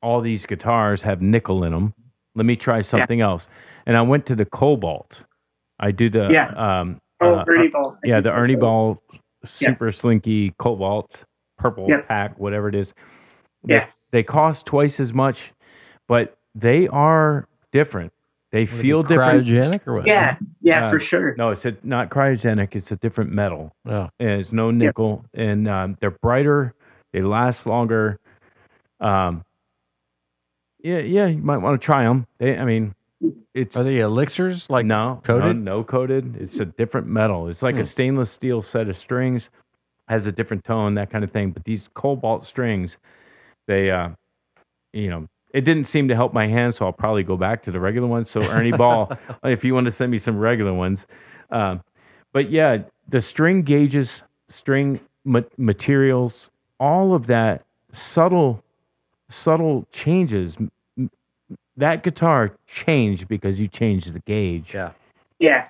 all these guitars have nickel in them. Let me try something else. And I went to the Cobalt. I do the Ernie Ball. The Ernie Ball super slinky cobalt, purple pack, whatever it is. They cost twice as much, but they are different. They feel different. Cryogenic or what? Yeah, for sure. No, it's not cryogenic. It's a different metal. Oh. And it's no nickel, and they're brighter. They last longer. You might want to try them. Are they elixirs? Like coated? No coated. It's a different metal. It's like a stainless steel set of strings, has a different tone, that kind of thing. But these cobalt strings, they, it didn't seem to help my hands, so I'll probably go back to the regular ones. So Ernie Ball, if you want to send me some regular ones. But yeah, the string gauges, string materials, all of that subtle changes. That guitar changed because you changed the gauge. Yeah.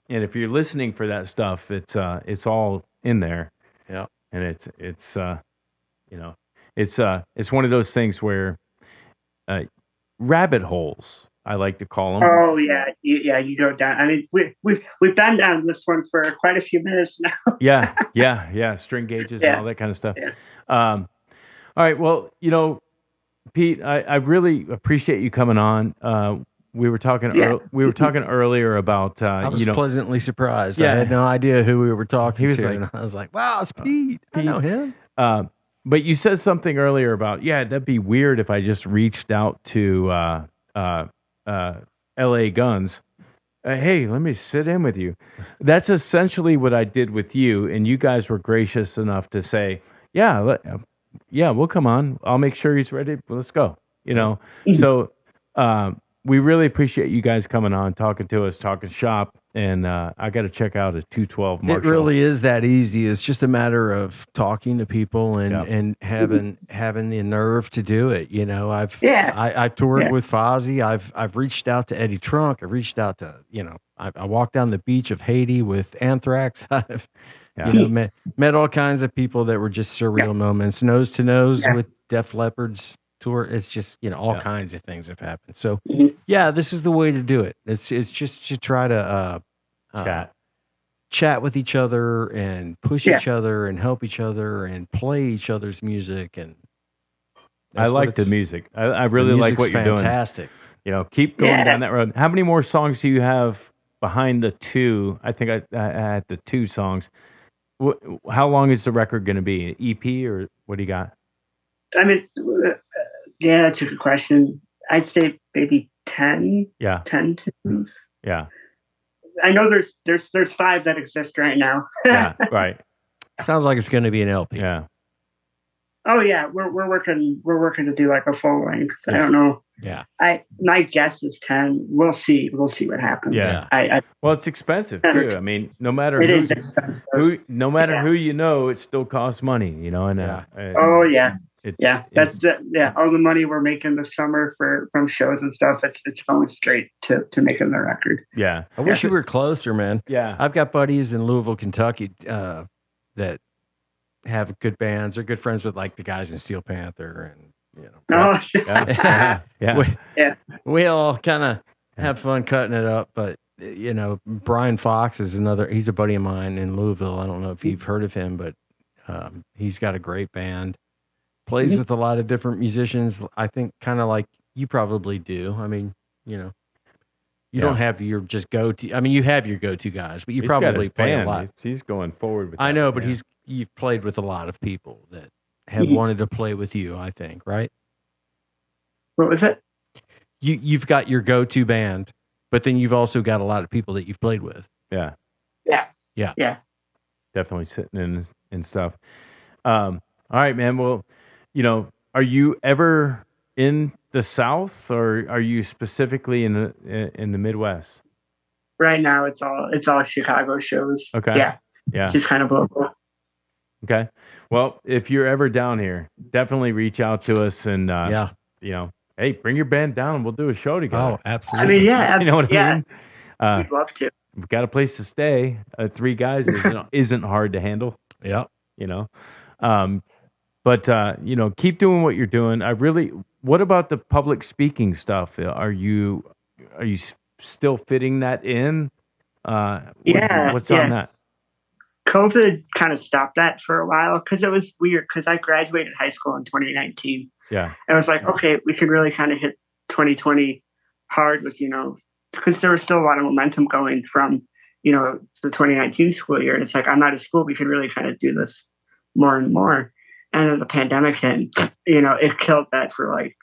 And if you're listening for that stuff, it's all in there. Yeah. And it's one of those things where rabbit holes, I like to call them. Oh yeah, you go down. I mean, we've been down this one for quite a few minutes now. yeah, string gauges and all that kind of stuff. Yeah. All right, well, Pete, I really appreciate you coming on. We were talking. We were talking earlier about. I was pleasantly surprised. Yeah. I had no idea who we were talking was to, like, and I was like, "Wow, it's Pete. I know him." But you said something earlier about that'd be weird if I just reached out to L.A. Guns. Hey, let me sit in with you. That's essentially what I did with you, and you guys were gracious enough to say, "Yeah, we'll come on. I'll make sure he's ready. Let's go." So we really appreciate you guys coming on, talking to us, talking shop, and I got to check out a 212 Marshall. It really is that easy. It's just a matter of talking to people and having the nerve to do it. I toured with Fozzy. I've reached out to Eddie Trunk. I've reached out to I walked down the beach of Haiti with Anthrax. I've met all kinds of people that were just surreal moments. Nose to Nose with Def Leppard's tour. It's just all kinds of things have happened. So this is the way to do it. It's just to try to chat with each other and push each other and help each other and play each other's music. And I like the music. I really like what you're doing. Fantastic. Keep going down that road. How many more songs do you have behind the two? I think I had the two songs. How long is the record going to be? An EP or what do you got? I mean, that's a good question. I'd say maybe 10. Yeah. 10 tunes. Yeah. I know there's 5 that exist right now. Yeah, right. Sounds like it's going to be an LP. Yeah. Oh yeah, we're working to do like a full length. I don't know. Yeah. My guess is 10. We'll see what happens. Yeah. Well, it's expensive too. I mean, no matter it is expensive. who it still costs money. And oh yeah. That's all the money we're making this summer from shows and stuff. It's going straight to making the record. Yeah. I wish you were closer, man. Yeah. I've got buddies in Louisville, Kentucky, that have good bands. They're good friends with like the guys in Steel Panther and we all kind of have fun cutting it up. But Brian Fox is he's a buddy of mine in Louisville. I don't know if you've heard of him, but he's got a great band. Plays with a lot of different musicians. I think kind of like you probably do. I mean, you don't have your just go-to. I mean, you have your go-to guys, but you probably play a lot. He's going forward with that. I know, but you've played with a lot of people that have wanted to play with you, I think, right? What was it? You've got your go-to band, but then you've also got a lot of people that you've played with. Yeah. Definitely sitting in and stuff. All right, man. Well, are you ever in the South, or are you specifically in the Midwest? Right now, it's all Chicago shows. Okay. Yeah. It's just kind of local. Okay. Well, if you're ever down here, definitely reach out to us and hey, bring your band down and we'll do a show together. Oh, absolutely. I mean, absolutely. You know what I mean? We'd love to. We've got a place to stay. 3 guys isn't hard to handle. Yeah. But keep doing what you're doing. What about the public speaking stuff? Are you still fitting that in? What's on that? COVID kind of stopped that for a while because it was weird because I graduated high school in 2019. Yeah. And I was like, okay, we could really kind of hit 2020 hard with, because there was still a lot of momentum going from, the 2019 school year. And it's like, I'm out of school. We could really kind of do this more and more. And then the pandemic hit, it killed that for like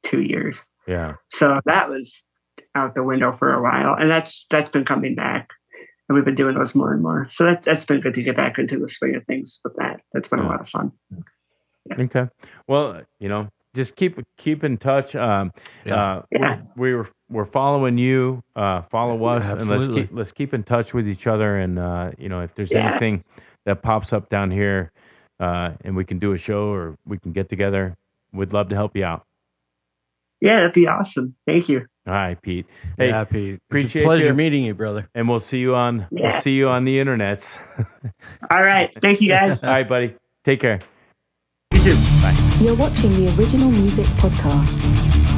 2 years. Yeah. So that was out the window for a while. And that's been coming back. And we've been doing those more and more. So that's been good to get back into the swing of things with that. That's been a lot of fun. Yeah. Okay. Well, just keep in touch. We're following you. Follow us, and let's keep in touch with each other. And if there's anything that pops up down here, and we can do a show or we can get together, we'd love to help you out. Yeah, that'd be awesome. Thank you. All right, Pete. Hey, Pete. Appreciate it's a pleasure you. meeting you, brother. And we'll see you on the internets. All right. Thank you, guys. All right, buddy. Take care. You too. Bye. You're watching the Original Music Podcast.